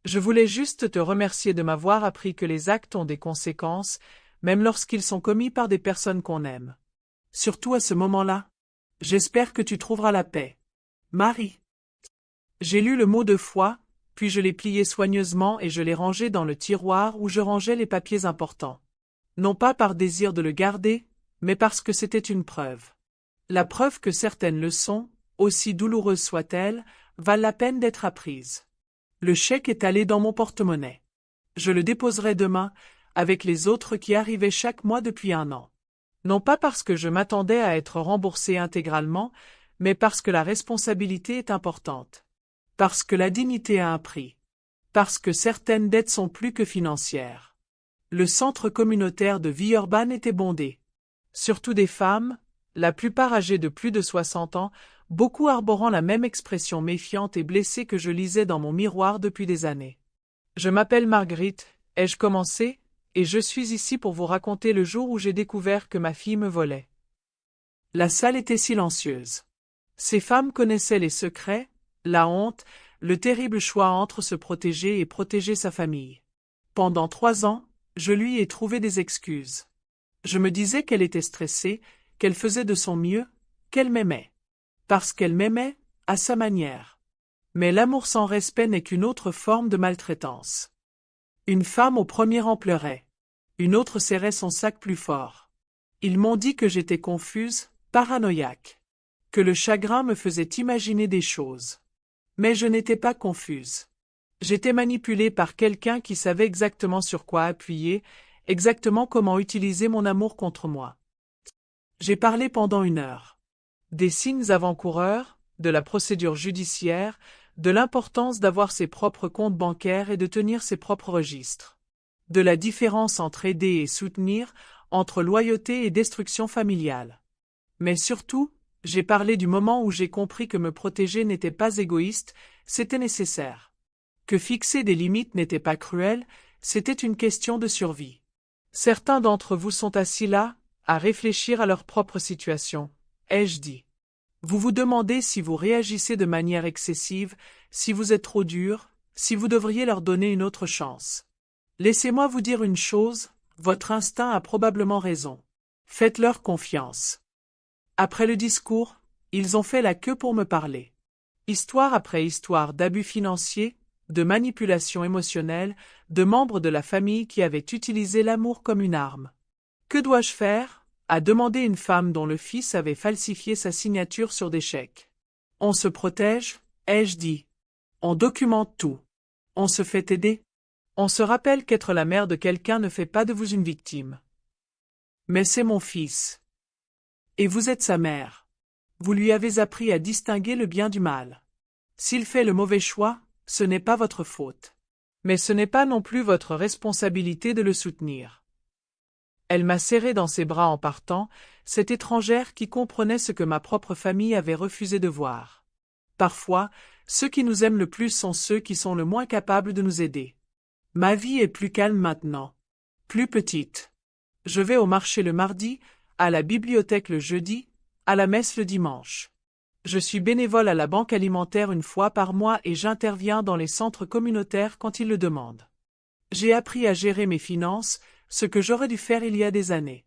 Je voulais juste te remercier de m'avoir appris que les actes ont des conséquences, même lorsqu'ils sont commis par des personnes qu'on aime. Surtout à ce moment-là. J'espère que tu trouveras la paix. Marie. J'ai lu le mot 2 fois, puis je l'ai plié soigneusement et je l'ai rangé dans le tiroir où je rangeais les papiers importants. Non pas par désir de le garder, mais parce que c'était une preuve. La preuve que certaines leçons, aussi douloureuses soient-elles, valent la peine d'être apprises. Le chèque est allé dans mon porte-monnaie. Je le déposerai demain, avec les autres qui arrivaient chaque mois depuis 1 an. Non pas parce que je m'attendais à être remboursé intégralement, mais parce que la responsabilité est importante. Parce que la dignité a un prix. Parce que certaines dettes sont plus que financières. Le centre communautaire de Villeurbanne était bondé. Surtout des femmes, la plupart âgées de plus de 60 ans, beaucoup arborant la même expression méfiante et blessée que je lisais dans mon miroir depuis des années. Je m'appelle Marguerite, ai-je commencé, et je suis ici pour vous raconter le jour où j'ai découvert que ma fille me volait. La salle était silencieuse. Ces femmes connaissaient les secrets, la honte, le terrible choix entre se protéger et protéger sa famille. Pendant 3 ans, je lui ai trouvé des excuses. Je me disais qu'elle était stressée, qu'elle faisait de son mieux, qu'elle m'aimait. Parce qu'elle m'aimait, à sa manière. Mais l'amour sans respect n'est qu'une autre forme de maltraitance. Une femme au premier rang pleurait. Une autre serrait son sac plus fort. Ils m'ont dit que j'étais confuse, paranoïaque. Que le chagrin me faisait imaginer des choses. Mais je n'étais pas confuse. J'étais manipulée par quelqu'un qui savait exactement sur quoi appuyer, exactement comment utiliser mon amour contre moi. J'ai parlé pendant 1 heure. Des signes avant-coureurs, de la procédure judiciaire, de l'importance d'avoir ses propres comptes bancaires et de tenir ses propres registres. De la différence entre aider et soutenir, entre loyauté et destruction familiale. Mais surtout, j'ai parlé du moment où j'ai compris que me protéger n'était pas égoïste, c'était nécessaire. Que fixer des limites n'était pas cruel, c'était une question de survie. Certains d'entre vous sont assis là, à réfléchir à leur propre situation, ai-je dit. Vous vous demandez si vous réagissez de manière excessive, si vous êtes trop dur, si vous devriez leur donner une autre chance. Laissez-moi vous dire une chose, votre instinct a probablement raison. Faites-leur confiance. Après le discours, ils ont fait la queue pour me parler. Histoire après histoire d'abus financiers, de manipulation émotionnelle, de membres de la famille qui avaient utilisé l'amour comme une arme. Que dois-je faire ? A demandé une femme dont le fils avait falsifié sa signature sur des chèques. On se protège, ai-je dit. On documente tout. On se fait aider. On se rappelle qu'être la mère de quelqu'un ne fait pas de vous une victime. Mais c'est mon fils. Et vous êtes sa mère. Vous lui avez appris à distinguer le bien du mal. S'il fait le mauvais choix, ce n'est pas votre faute. Mais ce n'est pas non plus votre responsabilité de le soutenir. Elle m'a serré dans ses bras en partant, cette étrangère qui comprenait ce que ma propre famille avait refusé de voir. Parfois, ceux qui nous aiment le plus sont ceux qui sont le moins capables de nous aider. Ma vie est plus calme maintenant. Plus petite. Je vais au marché le mardi, à la bibliothèque le jeudi, à la messe le dimanche. Je suis bénévole à la banque alimentaire une fois par mois et j'interviens dans les centres communautaires quand ils le demandent. J'ai appris à gérer mes finances, ce que j'aurais dû faire il y a des années.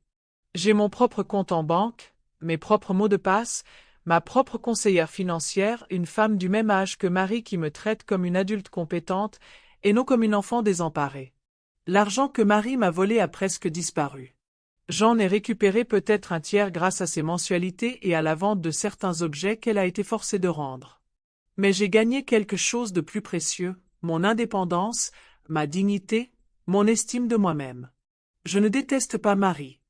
J'ai mon propre compte en banque, mes propres mots de passe, ma propre conseillère financière, une femme du même âge que Marie qui me traite comme une adulte compétente et non comme une enfant désemparée. L'argent que Marie m'a volé a presque disparu. J'en ai récupéré peut-être un tiers grâce à ses mensualités et à la vente de certains objets qu'elle a été forcée de rendre. Mais j'ai gagné quelque chose de plus précieux, mon indépendance, ma dignité, mon estime de moi-même. Je ne déteste pas Marie.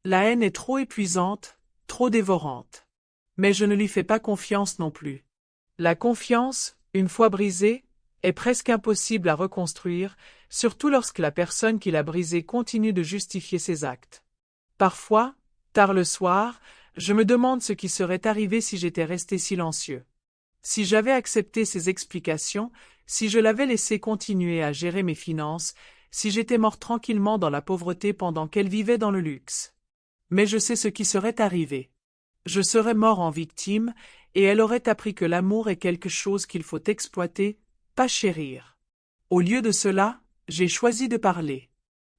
La haine est trop épuisante, trop dévorante. Mais je ne lui fais pas confiance non plus. La confiance, une fois brisée, est presque impossible à reconstruire, surtout lorsque la personne qui l'a brisée continue de justifier ses actes. Parfois, tard le soir, je me demande ce qui serait arrivé si j'étais resté silencieux. Si j'avais accepté ses explications, si je l'avais laissé continuer à gérer mes finances, si j'étais mort tranquillement dans la pauvreté pendant qu'elle vivait dans le luxe. Mais je sais ce qui serait arrivé. Je serais mort en victime, et elle aurait appris que l'amour est quelque chose qu'il faut exploiter, pas chérir. Au lieu de cela, j'ai choisi de parler.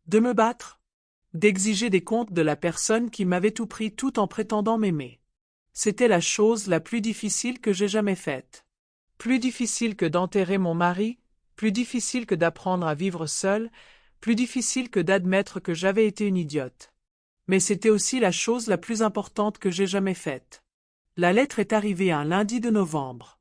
De me battre. D'exiger des comptes de la personne qui m'avait tout pris tout en prétendant m'aimer. C'était la chose la plus difficile que j'ai jamais faite. Plus difficile que d'enterrer mon mari, plus difficile que d'apprendre à vivre seule, plus difficile que d'admettre que j'avais été une idiote. Mais c'était aussi la chose la plus importante que j'ai jamais faite. La lettre est arrivée un lundi de novembre.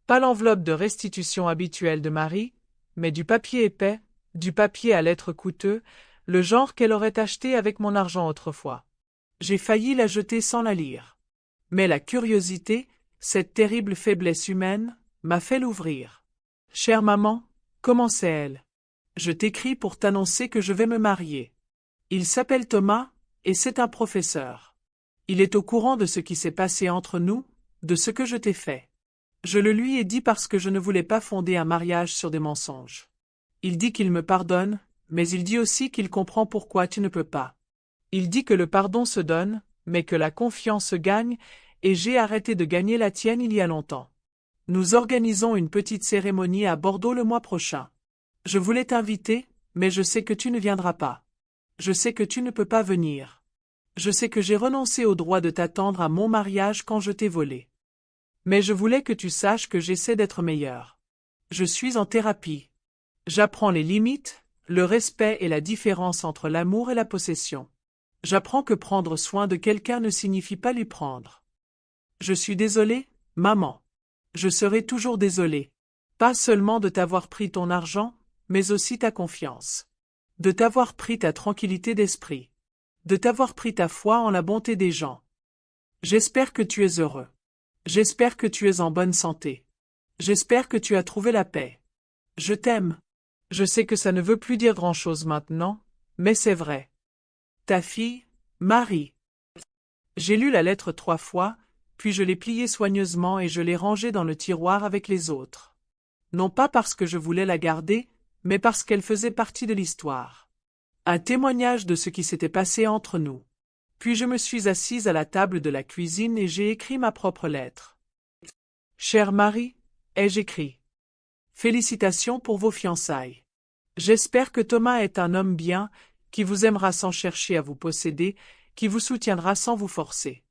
Pas l'enveloppe de restitution habituelle de Marie, mais du papier épais, du papier à lettres coûteux, le genre qu'elle aurait acheté avec mon argent autrefois. J'ai failli la jeter sans la lire. Mais la curiosité, cette terrible faiblesse humaine, m'a fait l'ouvrir. Chère maman, commençait-elle. Je t'écris pour t'annoncer que je vais me marier. Il s'appelle Thomas, et c'est un professeur. Il est au courant de ce qui s'est passé entre nous, de ce que je t'ai fait. Je le lui ai dit parce que je ne voulais pas fonder un mariage sur des mensonges. Il dit qu'il me pardonne, mais il dit aussi qu'il comprend pourquoi tu ne peux pas. Il dit que le pardon se donne, mais que la confiance se gagne, et j'ai arrêté de gagner la tienne il y a longtemps. Nous organisons une petite cérémonie à Bordeaux le mois prochain. Je voulais t'inviter, mais je sais que tu ne viendras pas. Je sais que tu ne peux pas venir. Je sais que j'ai renoncé au droit de t'attendre à mon mariage quand je t'ai volé. Mais je voulais que tu saches que j'essaie d'être meilleur. Je suis en thérapie. J'apprends les limites, le respect et la différence entre l'amour et la possession. J'apprends que prendre soin de quelqu'un ne signifie pas lui prendre. Je suis désolé, maman. Je serai toujours désolé. Pas seulement de t'avoir pris ton argent, mais aussi ta confiance. De t'avoir pris ta tranquillité d'esprit. De t'avoir pris ta foi en la bonté des gens. J'espère que tu es heureux. J'espère que tu es en bonne santé. J'espère que tu as trouvé la paix. Je t'aime. Je sais que ça ne veut plus dire grand-chose maintenant, mais c'est vrai. Ta fille, Marie. J'ai lu la lettre 3 fois, puis je l'ai pliée soigneusement et je l'ai rangée dans le tiroir avec les autres. Non pas parce que je voulais la garder, mais parce qu'elle faisait partie de l'histoire. Un témoignage de ce qui s'était passé entre nous. Puis je me suis assise à la table de la cuisine et j'ai écrit ma propre lettre. Chère Marie, ai-je écrit. Félicitations pour vos fiançailles. J'espère que Thomas est un homme bien, qui vous aimera sans chercher à vous posséder, qui vous soutiendra sans vous forcer.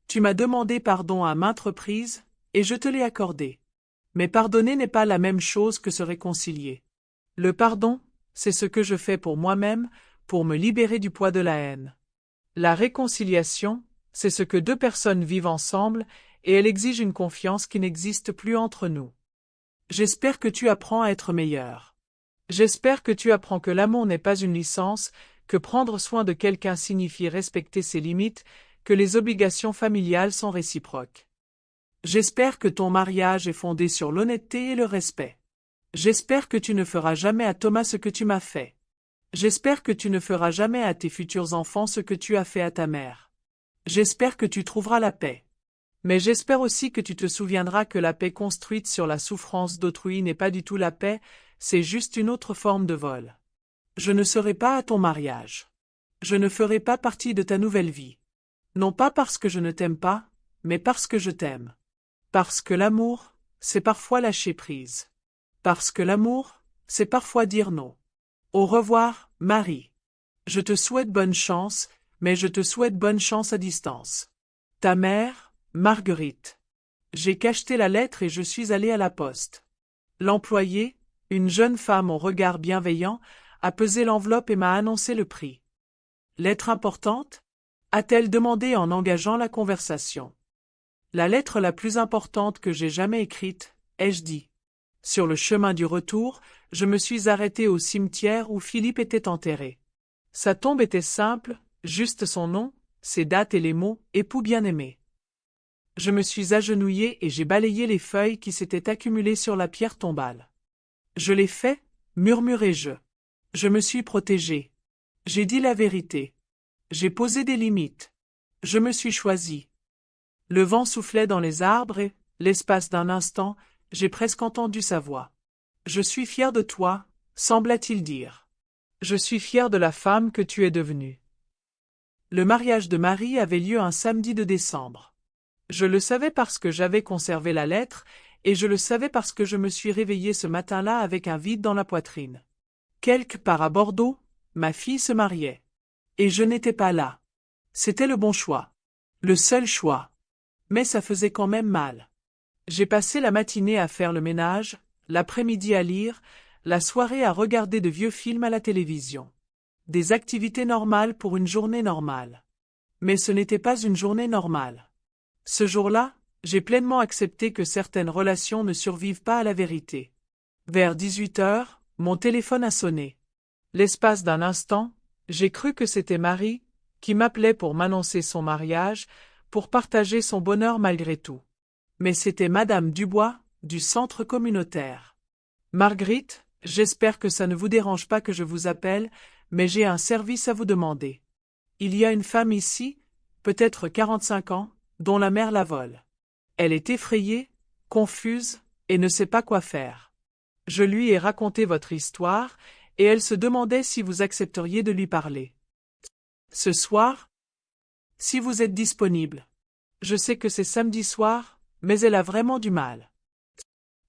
Tu m'as demandé pardon à maintes reprises, et je te l'ai accordé. Mais pardonner n'est pas la même chose que se réconcilier. Le pardon, c'est ce que je fais pour moi-même, pour me libérer du poids de la haine. La réconciliation, c'est ce que deux personnes vivent ensemble, et elle exige une confiance qui n'existe plus entre nous. J'espère que tu apprends à être meilleur. J'espère que tu apprends que l'amour n'est pas une licence, que prendre soin de quelqu'un signifie respecter ses limites, que les obligations familiales sont réciproques. J'espère que ton mariage est fondé sur l'honnêteté et le respect. J'espère que tu ne feras jamais à Thomas ce que tu m'as fait. J'espère que tu ne feras jamais à tes futurs enfants ce que tu as fait à ta mère. J'espère que tu trouveras la paix. Mais j'espère aussi que tu te souviendras que la paix construite sur la souffrance d'autrui n'est pas du tout la paix, c'est juste une autre forme de vol. Je ne serai pas à ton mariage. Je ne ferai pas partie de ta nouvelle vie. Non pas parce que je ne t'aime pas, mais parce que je t'aime. Parce que l'amour, c'est parfois lâcher prise. Parce que l'amour, c'est parfois dire non. Au revoir, Marie. Je te souhaite bonne chance, mais je te souhaite bonne chance à distance. Ta mère, Marguerite. J'ai cacheté la lettre et je suis allé à la poste. L'employé, une jeune femme au regard bienveillant, a pesé l'enveloppe et m'a annoncé le prix. Lettre importante? A-t-elle demandé en engageant la conversation. La lettre la plus importante que j'ai jamais écrite, ai-je dit. Sur le chemin du retour, je me suis arrêté au cimetière où Philippe était enterré. Sa tombe était simple, juste son nom, ses dates et les mots « époux bien-aimé ». Je me suis agenouillé et j'ai balayé les feuilles qui s'étaient accumulées sur la pierre tombale. Je l'ai fait, murmurai-je. Je me suis protégé. J'ai dit la vérité. J'ai posé des limites. Je me suis choisi. Le vent soufflait dans les arbres et, l'espace d'un instant, j'ai presque entendu sa voix. Je suis fier de toi, sembla-t-il dire. Je suis fier de la femme que tu es devenue. Le mariage de Marie avait lieu un samedi de décembre. Je le savais parce que j'avais conservé la lettre, et je le savais parce que je me suis réveillé ce matin-là avec un vide dans la poitrine. Quelque part à Bordeaux, ma fille se mariait. Et je n'étais pas là. C'était le bon choix. Le seul choix. Mais ça faisait quand même mal. J'ai passé la matinée à faire le ménage, l'après-midi à lire, la soirée à regarder de vieux films à la télévision. Des activités normales pour une journée normale. Mais ce n'était pas une journée normale. Ce jour-là, j'ai pleinement accepté que certaines relations ne survivent pas à la vérité. Vers 18 heures, mon téléphone a sonné. L'espace d'un instant, j'ai cru que c'était Marie, qui m'appelait pour m'annoncer son mariage, pour partager son bonheur malgré tout. Mais c'était Madame Dubois, du centre communautaire. Marguerite, j'espère que ça ne vous dérange pas que je vous appelle, mais j'ai un service à vous demander. Il y a une femme ici, peut-être 45 ans, dont la mère la vole. Elle est effrayée, confuse, et ne sait pas quoi faire. Je lui ai raconté votre histoire, et elle se demandait si vous accepteriez de lui parler. Ce soir? Si vous êtes disponible. Je sais que c'est samedi soir, mais elle a vraiment du mal.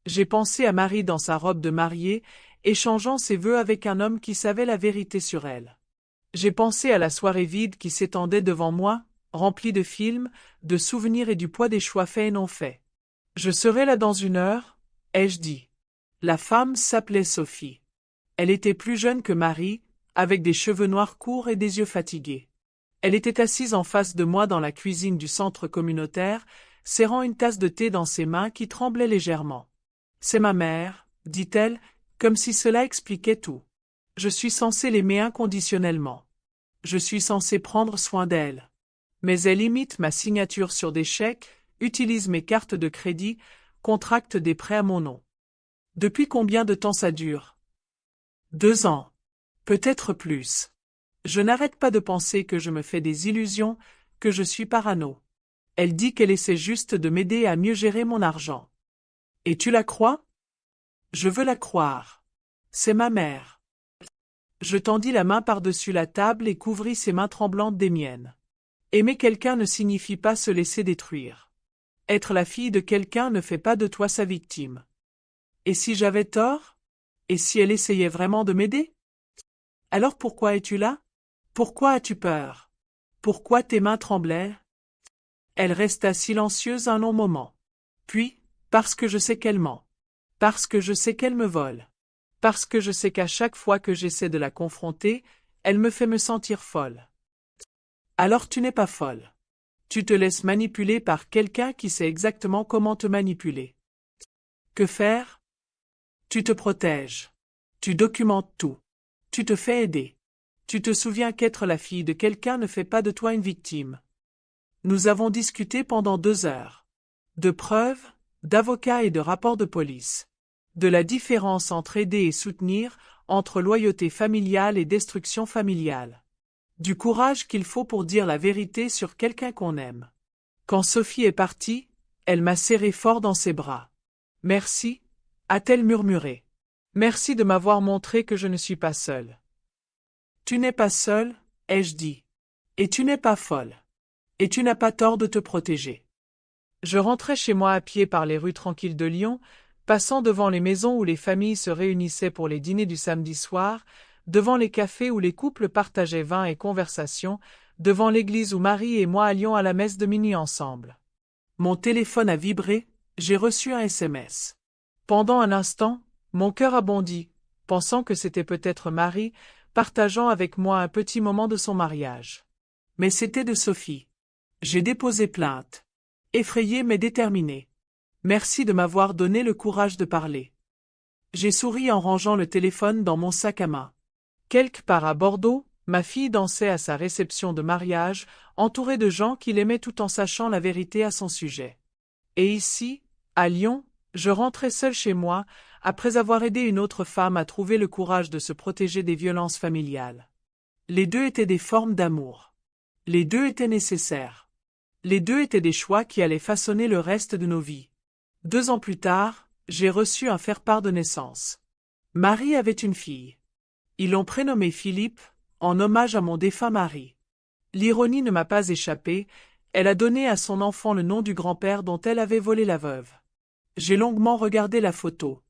J'ai pensé à Marie dans sa robe de mariée, échangeant ses vœux avec un homme qui savait la vérité sur elle. J'ai pensé à la soirée vide qui s'étendait devant moi, remplie de films, de souvenirs et du poids des choix faits et non faits. Je serai là dans 1 heure, ai-je dit. La femme s'appelait Sophie. Elle était plus jeune que Marie, avec des cheveux noirs courts et des yeux fatigués. Elle était assise en face de moi dans la cuisine du centre communautaire, serrant une tasse de thé dans ses mains qui tremblaient légèrement. « C'est ma mère, dit-elle, comme si cela expliquait tout. Je suis censé l'aimer inconditionnellement. Je suis censé prendre soin d'elle. Mais elle imite ma signature sur des chèques, utilise mes cartes de crédit, contracte des prêts à mon nom. Depuis combien de temps ça dure? 2 ans. Peut-être plus. Je n'arrête pas de penser que je me fais des illusions, que je suis parano. Elle dit qu'elle essaie juste de m'aider à mieux gérer mon argent. Et tu la crois? Je veux la croire. C'est ma mère. Je tendis la main par-dessus la table et couvris ses mains tremblantes des miennes. Aimer quelqu'un ne signifie pas se laisser détruire. Être la fille de quelqu'un ne fait pas de toi sa victime. Et si j'avais tort? Et si elle essayait vraiment de m'aider? Alors pourquoi es-tu là? Pourquoi as-tu peur? Pourquoi tes mains tremblaient? Elle resta silencieuse un long moment. Puis, parce que je sais qu'elle ment. Parce que je sais qu'elle me vole. Parce que je sais qu'à chaque fois que j'essaie de la confronter, elle me fait me sentir folle. Alors tu n'es pas folle. Tu te laisses manipuler par quelqu'un qui sait exactement comment te manipuler. Que faire? Tu te protèges. Tu documentes tout. Tu te fais aider. Tu te souviens qu'être la fille de quelqu'un ne fait pas de toi une victime. Nous avons discuté pendant 2 heures. De preuves, d'avocats et de rapports de police. De la différence entre aider et soutenir, entre loyauté familiale et destruction familiale. Du courage qu'il faut pour dire la vérité sur quelqu'un qu'on aime. Quand Sophie est partie, elle m'a serré fort dans ses bras. Merci, a-t-elle murmuré. Merci de m'avoir montré que je ne suis pas seule. Tu n'es pas seule, ai-je dit. Et tu n'es pas folle. Et tu n'as pas tort de te protéger. Je rentrais chez moi à pied par les rues tranquilles de Lyon, passant devant les maisons où les familles se réunissaient pour les dîners du samedi soir, devant les cafés où les couples partageaient vin et conversation, devant l'église où Marie et moi allions à la messe de minuit ensemble. Mon téléphone a vibré, j'ai reçu un SMS. Pendant un instant, mon cœur a bondi, pensant que c'était peut-être Marie, partageant avec moi un petit moment de son mariage. Mais c'était de Sophie. J'ai déposé plainte. Effrayée mais déterminée. Merci de m'avoir donné le courage de parler. J'ai souri en rangeant le téléphone dans mon sac à main. Quelque part à Bordeaux, ma fille dansait à sa réception de mariage, entourée de gens qui l'aimaient tout en sachant la vérité à son sujet. Et ici, à Lyon, je rentrais seule chez moi, après avoir aidé une autre femme à trouver le courage de se protéger des violences familiales. Les deux étaient des formes d'amour. Les deux étaient nécessaires. Les deux étaient des choix qui allaient façonner le reste de nos vies. 2 ans plus tard, j'ai reçu un faire-part de naissance. Marie avait une fille. Ils l'ont prénommée Philippe, en hommage à mon défunt mari. L'ironie ne m'a pas échappé, elle a donné à son enfant le nom du grand-père dont elle avait volé la veuve. J'ai longuement regardé la photo.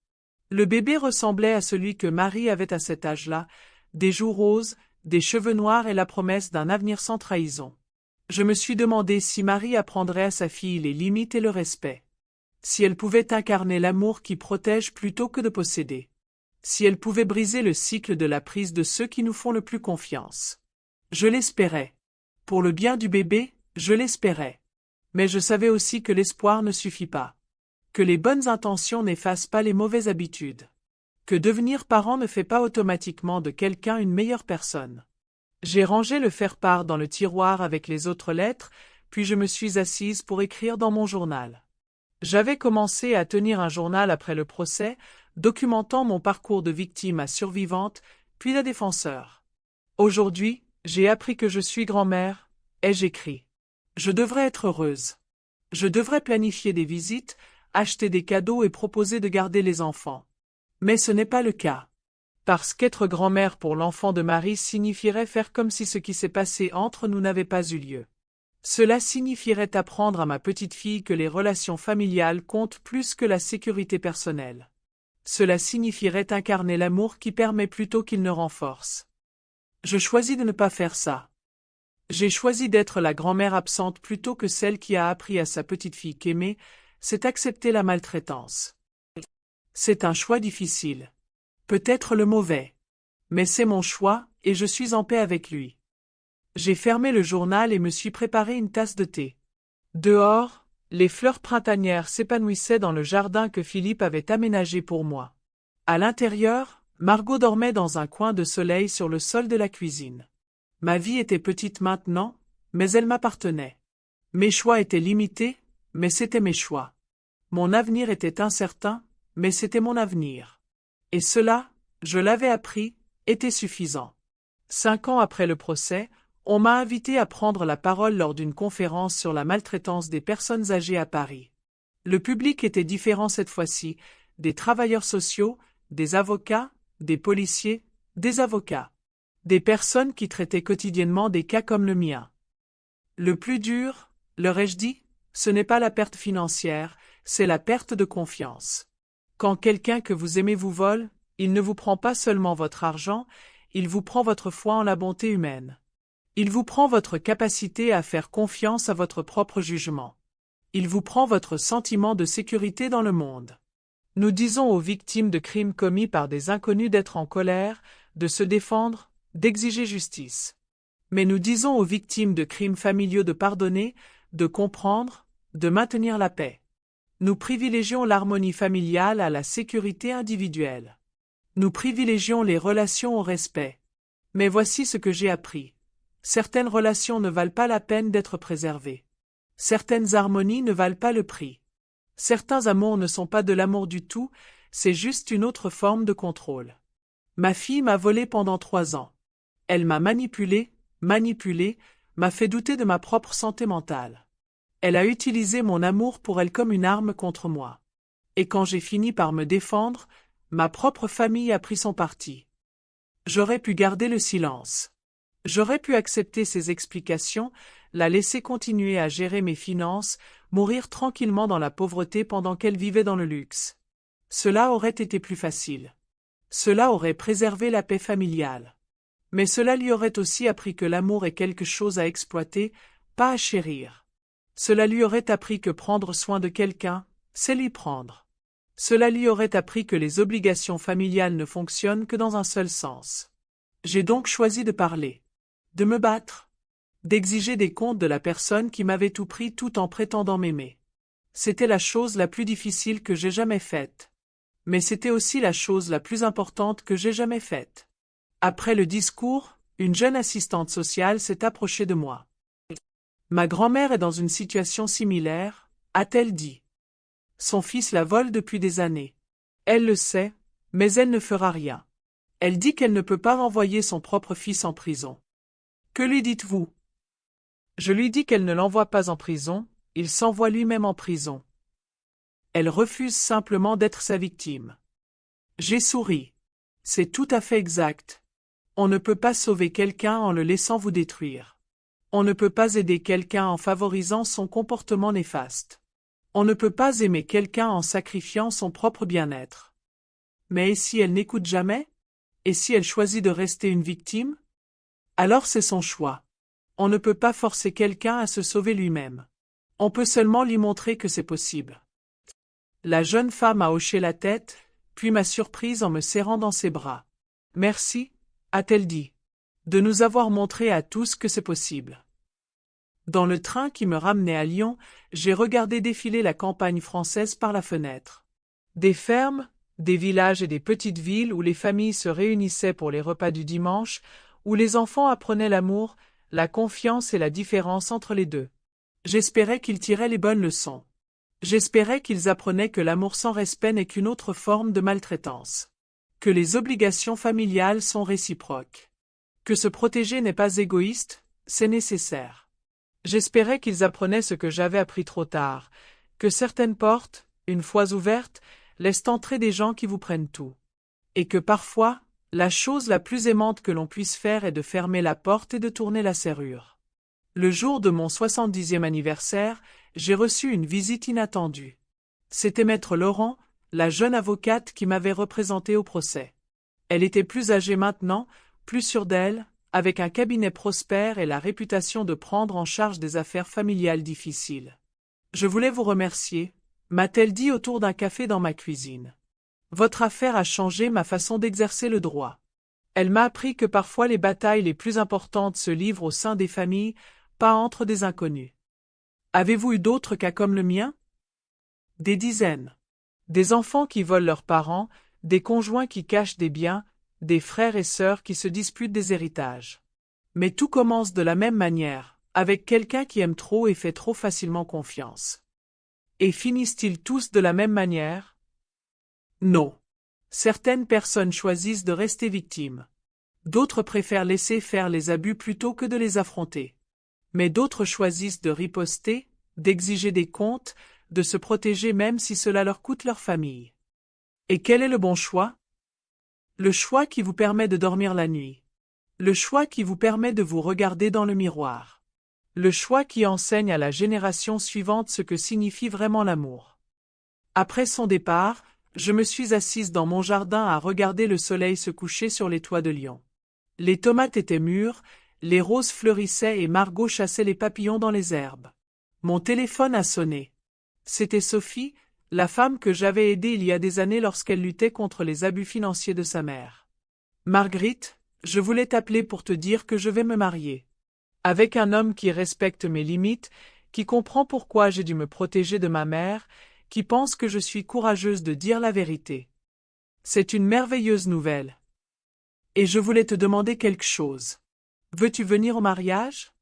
Le bébé ressemblait à celui que Marie avait à cet âge-là, des joues roses, des cheveux noirs et la promesse d'un avenir sans trahison. Je me suis demandé si Marie apprendrait à sa fille les limites et le respect. Si elle pouvait incarner l'amour qui protège plutôt que de posséder. Si elle pouvait briser le cycle de la prise de ceux qui nous font le plus confiance. Je l'espérais. Pour le bien du bébé, je l'espérais. Mais je savais aussi que l'espoir ne suffit pas. Que les bonnes intentions n'effacent pas les mauvaises habitudes. Que devenir parent ne fait pas automatiquement de quelqu'un une meilleure personne. J'ai rangé le faire-part dans le tiroir avec les autres lettres, puis je me suis assise pour écrire dans mon journal. J'avais commencé à tenir un journal après le procès, documentant mon parcours de victime à survivante, puis de défenseur. Aujourd'hui, j'ai appris que je suis grand-mère, ai-je écrit. Je devrais être heureuse. Je devrais planifier des visites, acheter des cadeaux et proposer de garder les enfants. Mais ce n'est pas le cas. Parce qu'être grand-mère pour l'enfant de Marie signifierait faire comme si ce qui s'est passé entre nous n'avait pas eu lieu. Cela signifierait apprendre à ma petite fille que les relations familiales comptent plus que la sécurité personnelle. Cela signifierait incarner l'amour qui permet plutôt qu'il ne renforce. Je choisis de ne pas faire ça. J'ai choisi d'être la grand-mère absente plutôt que celle qui a appris à sa petite fille qu'aimer, c'est accepter la maltraitance. C'est un choix difficile. Peut-être le mauvais. Mais c'est mon choix, et je suis en paix avec lui. J'ai fermé le journal et me suis préparé une tasse de thé. Dehors, les fleurs printanières s'épanouissaient dans le jardin que Philippe avait aménagé pour moi. À l'intérieur, Margot dormait dans un coin de soleil sur le sol de la cuisine. Ma vie était petite maintenant, mais elle m'appartenait. Mes choix étaient limités, mais c'étaient mes choix. Mon avenir était incertain, mais c'était mon avenir. Et cela, je l'avais appris, était suffisant. 5 ans après le procès, on m'a invité à prendre la parole lors d'une conférence sur la maltraitance des personnes âgées à Paris. Le public était différent cette fois-ci, des travailleurs sociaux, des avocats, des policiers, des avocats. Des personnes qui traitaient quotidiennement des cas comme le mien. Le plus dur, leur ai-je dit, ce n'est pas la perte financière, c'est la perte de confiance. Quand quelqu'un que vous aimez vous vole, il ne vous prend pas seulement votre argent, il vous prend votre foi en la bonté humaine. Il vous prend votre capacité à faire confiance à votre propre jugement. Il vous prend votre sentiment de sécurité dans le monde. Nous disons aux victimes de crimes commis par des inconnus d'être en colère, de se défendre, d'exiger justice. Mais nous disons aux victimes de crimes familiaux de pardonner, de comprendre, de maintenir la paix. Nous privilégions l'harmonie familiale à la sécurité individuelle. Nous privilégions les relations au respect. Mais voici ce que j'ai appris. Certaines relations ne valent pas la peine d'être préservées. Certaines harmonies ne valent pas le prix. Certains amours ne sont pas de l'amour du tout, c'est juste une autre forme de contrôle. Ma fille m'a volé pendant 3 ans. Elle m'a manipulé, m'a fait douter de ma propre santé mentale. Elle a utilisé mon amour pour elle comme une arme contre moi. Et quand j'ai fini par me défendre, ma propre famille a pris son parti. J'aurais pu garder le silence. J'aurais pu accepter ses explications, la laisser continuer à gérer mes finances, mourir tranquillement dans la pauvreté pendant qu'elle vivait dans le luxe. Cela aurait été plus facile. Cela aurait préservé la paix familiale. Mais cela lui aurait aussi appris que l'amour est quelque chose à exploiter, pas à chérir. Cela lui aurait appris que prendre soin de quelqu'un, c'est lui prendre. Cela lui aurait appris que les obligations familiales ne fonctionnent que dans un seul sens. J'ai donc choisi de parler, de me battre, d'exiger des comptes de la personne qui m'avait tout pris tout en prétendant m'aimer. C'était la chose la plus difficile que j'ai jamais faite. Mais c'était aussi la chose la plus importante que j'ai jamais faite. Après le discours, une jeune assistante sociale s'est approchée de moi. Ma grand-mère est dans une situation similaire, a-t-elle dit. Son fils la vole depuis des années. Elle le sait, mais elle ne fera rien. Elle dit qu'elle ne peut pas renvoyer son propre fils en prison. Que lui dites-vous? Je lui dis qu'elle ne l'envoie pas en prison, il s'envoie lui-même en prison. Elle refuse simplement d'être sa victime. J'ai souri. C'est tout à fait exact. On ne peut pas sauver quelqu'un en le laissant vous détruire. On ne peut pas aider quelqu'un en favorisant son comportement néfaste. On ne peut pas aimer quelqu'un en sacrifiant son propre bien-être. Mais et si elle n'écoute jamais? Et si elle choisit de rester une victime? Alors c'est son choix. On ne peut pas forcer quelqu'un à se sauver lui-même. On peut seulement lui montrer que c'est possible. La jeune femme a hoché la tête, puis m'a surprise en me serrant dans ses bras. Merci, a-t-elle dit, de nous avoir montré à tous que c'est possible. Dans le train qui me ramenait à Lyon, j'ai regardé défiler la campagne française par la fenêtre. Des fermes, des villages et des petites villes où les familles se réunissaient pour les repas du dimanche, où les enfants apprenaient l'amour, la confiance et la différence entre les deux. J'espérais qu'ils tiraient les bonnes leçons. J'espérais qu'ils apprenaient que l'amour sans respect n'est qu'une autre forme de maltraitance. Que les obligations familiales sont réciproques. Que se protéger n'est pas égoïste, c'est nécessaire. J'espérais qu'ils apprenaient ce que j'avais appris trop tard, que certaines portes, une fois ouvertes, laissent entrer des gens qui vous prennent tout. Et que parfois, la chose la plus aimante que l'on puisse faire est de fermer la porte et de tourner la serrure. Le jour de mon 70e anniversaire, j'ai reçu une visite inattendue. C'était maître Laurent, la jeune avocate qui m'avait représenté au procès. Elle était plus âgée maintenant, plus sûre d'elle, avec un cabinet prospère et la réputation de prendre en charge des affaires familiales difficiles. Je voulais vous remercier, m'a-t-elle dit autour d'un café dans ma cuisine. Votre affaire a changé ma façon d'exercer le droit. Elle m'a appris que parfois les batailles les plus importantes se livrent au sein des familles, pas entre des inconnus. Avez-vous eu d'autres cas comme le mien? Des dizaines. Des enfants qui volent leurs parents, des conjoints qui cachent des biens, des frères et sœurs qui se disputent des héritages. Mais tout commence de la même manière, avec quelqu'un qui aime trop et fait trop facilement confiance. Et finissent-ils tous de la même manière? Non. Certaines personnes choisissent de rester victimes. D'autres préfèrent laisser faire les abus plutôt que de les affronter. Mais d'autres choisissent de riposter, d'exiger des comptes, de se protéger même si cela leur coûte leur famille. Et quel est le bon choix? Le choix qui vous permet de dormir la nuit. Le choix qui vous permet de vous regarder dans le miroir. Le choix qui enseigne à la génération suivante ce que signifie vraiment l'amour. Après son départ, je me suis assise dans mon jardin à regarder le soleil se coucher sur les toits de Lyon. Les tomates étaient mûres, les roses fleurissaient et Margot chassait les papillons dans les herbes. Mon téléphone a sonné. C'était Sophie, la femme que j'avais aidée il y a des années lorsqu'elle luttait contre les abus financiers de sa mère. Marguerite, je voulais t'appeler pour te dire que je vais me marier. Avec un homme qui respecte mes limites, qui comprend pourquoi j'ai dû me protéger de ma mère, qui pense que je suis courageuse de dire la vérité. C'est une merveilleuse nouvelle. Et je voulais te demander quelque chose. Veux-tu venir au mariage?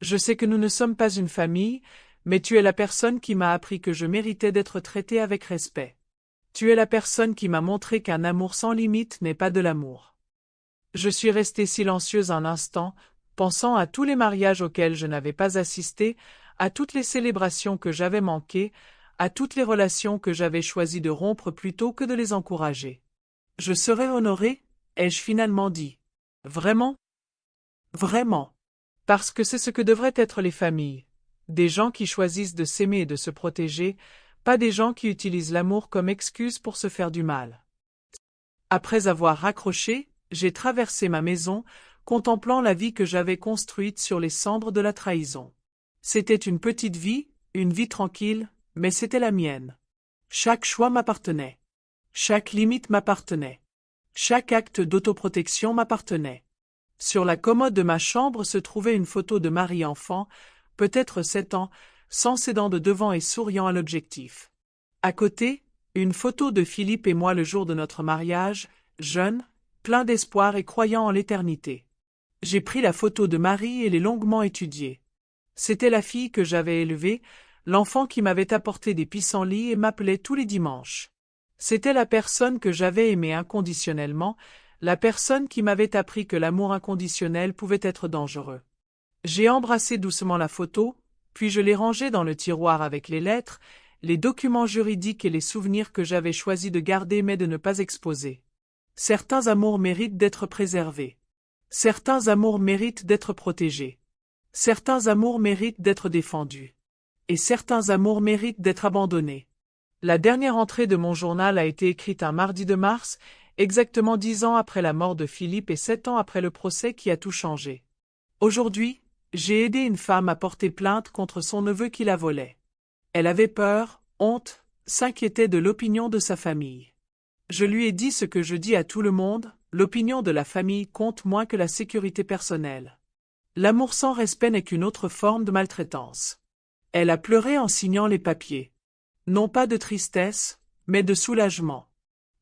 Je sais que nous ne sommes pas une famille, mais tu es la personne qui m'a appris que je méritais d'être traitée avec respect. Tu es la personne qui m'a montré qu'un amour sans limite n'est pas de l'amour. Je suis restée silencieuse un instant, pensant à tous les mariages auxquels je n'avais pas assisté, à toutes les célébrations que j'avais manquées, à toutes les relations que j'avais choisi de rompre plutôt que de les encourager. Je serai honorée, ai-je finalement dit. Vraiment? Vraiment. Parce que c'est ce que devraient être les familles. Des gens qui choisissent de s'aimer et de se protéger, pas des gens qui utilisent l'amour comme excuse pour se faire du mal. Après avoir raccroché, j'ai traversé ma maison, contemplant la vie que j'avais construite sur les cendres de la trahison. C'était une petite vie, une vie tranquille, mais c'était la mienne. Chaque choix m'appartenait. Chaque limite m'appartenait. Chaque acte d'autoprotection m'appartenait. Sur la commode de ma chambre se trouvait une photo de Marie enfant, peut-être 7 ans, sans ses dents de devant et souriant à l'objectif. À côté, une photo de Philippe et moi le jour de notre mariage, jeunes, pleins d'espoir et croyant en l'éternité. J'ai pris la photo de Marie et l'ai longuement étudiée. C'était la fille que j'avais élevée, l'enfant qui m'avait apporté des pissenlits et m'appelait tous les dimanches. C'était la personne que j'avais aimée inconditionnellement, la personne qui m'avait appris que l'amour inconditionnel pouvait être dangereux. J'ai embrassé doucement la photo, puis je l'ai rangée dans le tiroir avec les lettres, les documents juridiques et les souvenirs que j'avais choisi de garder mais de ne pas exposer. Certains amours méritent d'être préservés. Certains amours méritent d'être protégés. Certains amours méritent d'être défendus. Et certains amours méritent d'être abandonnés. La dernière entrée de mon journal a été écrite un mardi de mars, exactement 10 ans après la mort de Philippe et 7 ans après le procès qui a tout changé. Aujourd'hui, j'ai aidé une femme à porter plainte contre son neveu qui la volait. Elle avait peur, honte, s'inquiétait de l'opinion de sa famille. Je lui ai dit ce que je dis à tout le monde, l'opinion de la famille compte moins que la sécurité personnelle. L'amour sans respect n'est qu'une autre forme de maltraitance. Elle a pleuré en signant les papiers. Non pas de tristesse, mais de soulagement.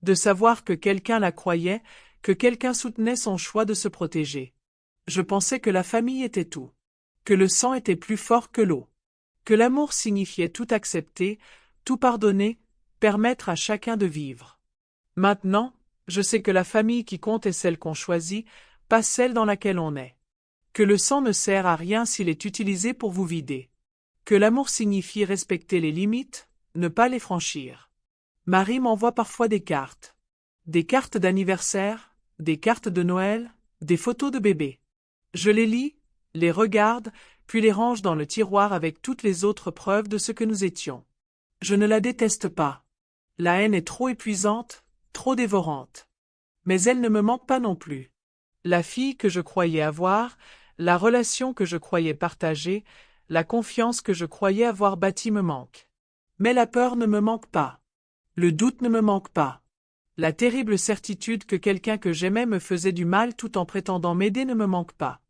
De savoir que quelqu'un la croyait, que quelqu'un soutenait son choix de se protéger. Je pensais que la famille était tout. Que le sang était plus fort que l'eau. Que l'amour signifiait tout accepter, tout pardonner, permettre à chacun de vivre. Maintenant, je sais que la famille qui compte est celle qu'on choisit, pas celle dans laquelle on est. Que le sang ne sert à rien s'il est utilisé pour vous vider. Que l'amour signifie respecter les limites, ne pas les franchir. Marie m'envoie parfois des cartes. Des cartes d'anniversaire, des cartes de Noël, des photos de bébés. Je les lis, les regarde, puis les range dans le tiroir avec toutes les autres preuves de ce que nous étions. Je ne la déteste pas. La haine est trop épuisante, trop dévorante. Mais elle ne me manque pas non plus. La fille que je croyais avoir, la relation que je croyais partager, la confiance que je croyais avoir bâtie me manque. Mais la peur ne me manque pas. Le doute ne me manque pas. La terrible certitude que quelqu'un que j'aimais me faisait du mal tout en prétendant m'aider ne me manque pas.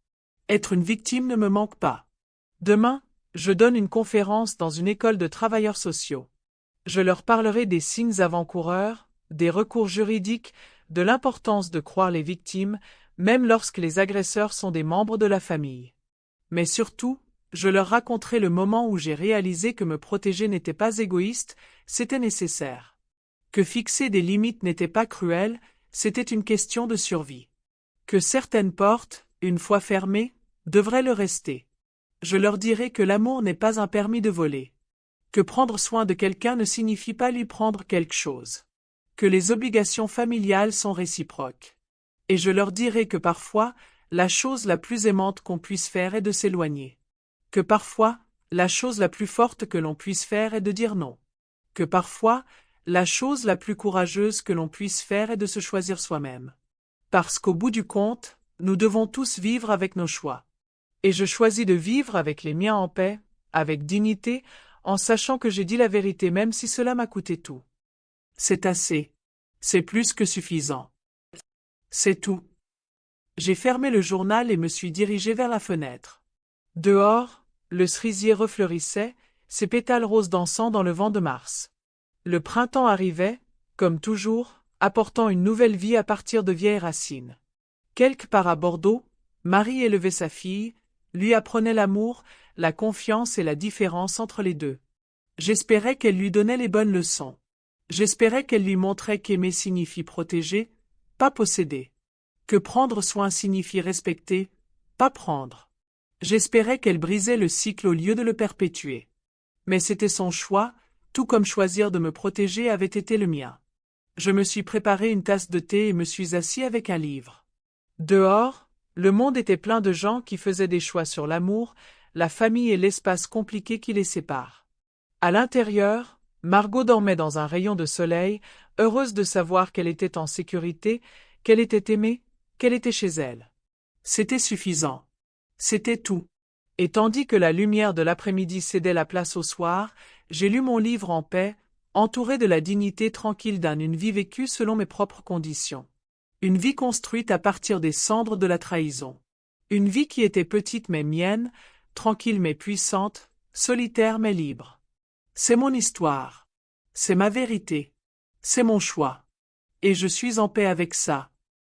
Être une victime ne me manque pas. Demain, je donne une conférence dans une école de travailleurs sociaux. Je leur parlerai des signes avant-coureurs, des recours juridiques, de l'importance de croire les victimes, même lorsque les agresseurs sont des membres de la famille. Mais surtout, je leur raconterai le moment où j'ai réalisé que me protéger n'était pas égoïste, c'était nécessaire. Que fixer des limites n'était pas cruel, c'était une question de survie. Que certaines portes, une fois fermées, devraient le rester. Je leur dirai que l'amour n'est pas un permis de voler. Que prendre soin de quelqu'un ne signifie pas lui prendre quelque chose. Que les obligations familiales sont réciproques. Et je leur dirai que parfois, la chose la plus aimante qu'on puisse faire est de s'éloigner. Que parfois, la chose la plus forte que l'on puisse faire est de dire non. Que parfois, la chose la plus courageuse que l'on puisse faire est de se choisir soi-même. Parce qu'au bout du compte, nous devons tous vivre avec nos choix. Et je choisis de vivre avec les miens en paix, avec dignité, en sachant que j'ai dit la vérité même si cela m'a coûté tout. C'est assez. C'est plus que suffisant. C'est tout. J'ai fermé le journal et me suis dirigé vers la fenêtre. Dehors, le cerisier refleurissait, ses pétales roses dansant dans le vent de mars. Le printemps arrivait, comme toujours, apportant une nouvelle vie à partir de vieilles racines. Quelque part à Bordeaux, Marie élevait sa fille, lui apprenait l'amour, la confiance et la différence entre les deux. J'espérais qu'elle lui donnait les bonnes leçons. J'espérais qu'elle lui montrait qu'aimer signifie protéger, pas posséder. Que prendre soin signifie respecter, pas prendre. J'espérais qu'elle brisait le cycle au lieu de le perpétuer. Mais c'était son choix, tout comme choisir de me protéger avait été le mien. Je me suis préparé une tasse de thé et me suis assis avec un livre. Dehors, le monde était plein de gens qui faisaient des choix sur l'amour, la famille et l'espace compliqué qui les sépare. À l'intérieur, Margot dormait dans un rayon de soleil, heureuse de savoir qu'elle était en sécurité, qu'elle était aimée, qu'elle était chez elle. C'était suffisant. C'était tout. Et tandis que la lumière de l'après-midi cédait la place au soir, j'ai lu mon livre en paix, entouré de la dignité tranquille d'une vie vécue selon mes propres conditions. Une vie construite à partir des cendres de la trahison. Une vie qui était petite mais mienne, tranquille mais puissante, solitaire mais libre. C'est mon histoire. C'est ma vérité. C'est mon choix. Et je suis en paix avec ça.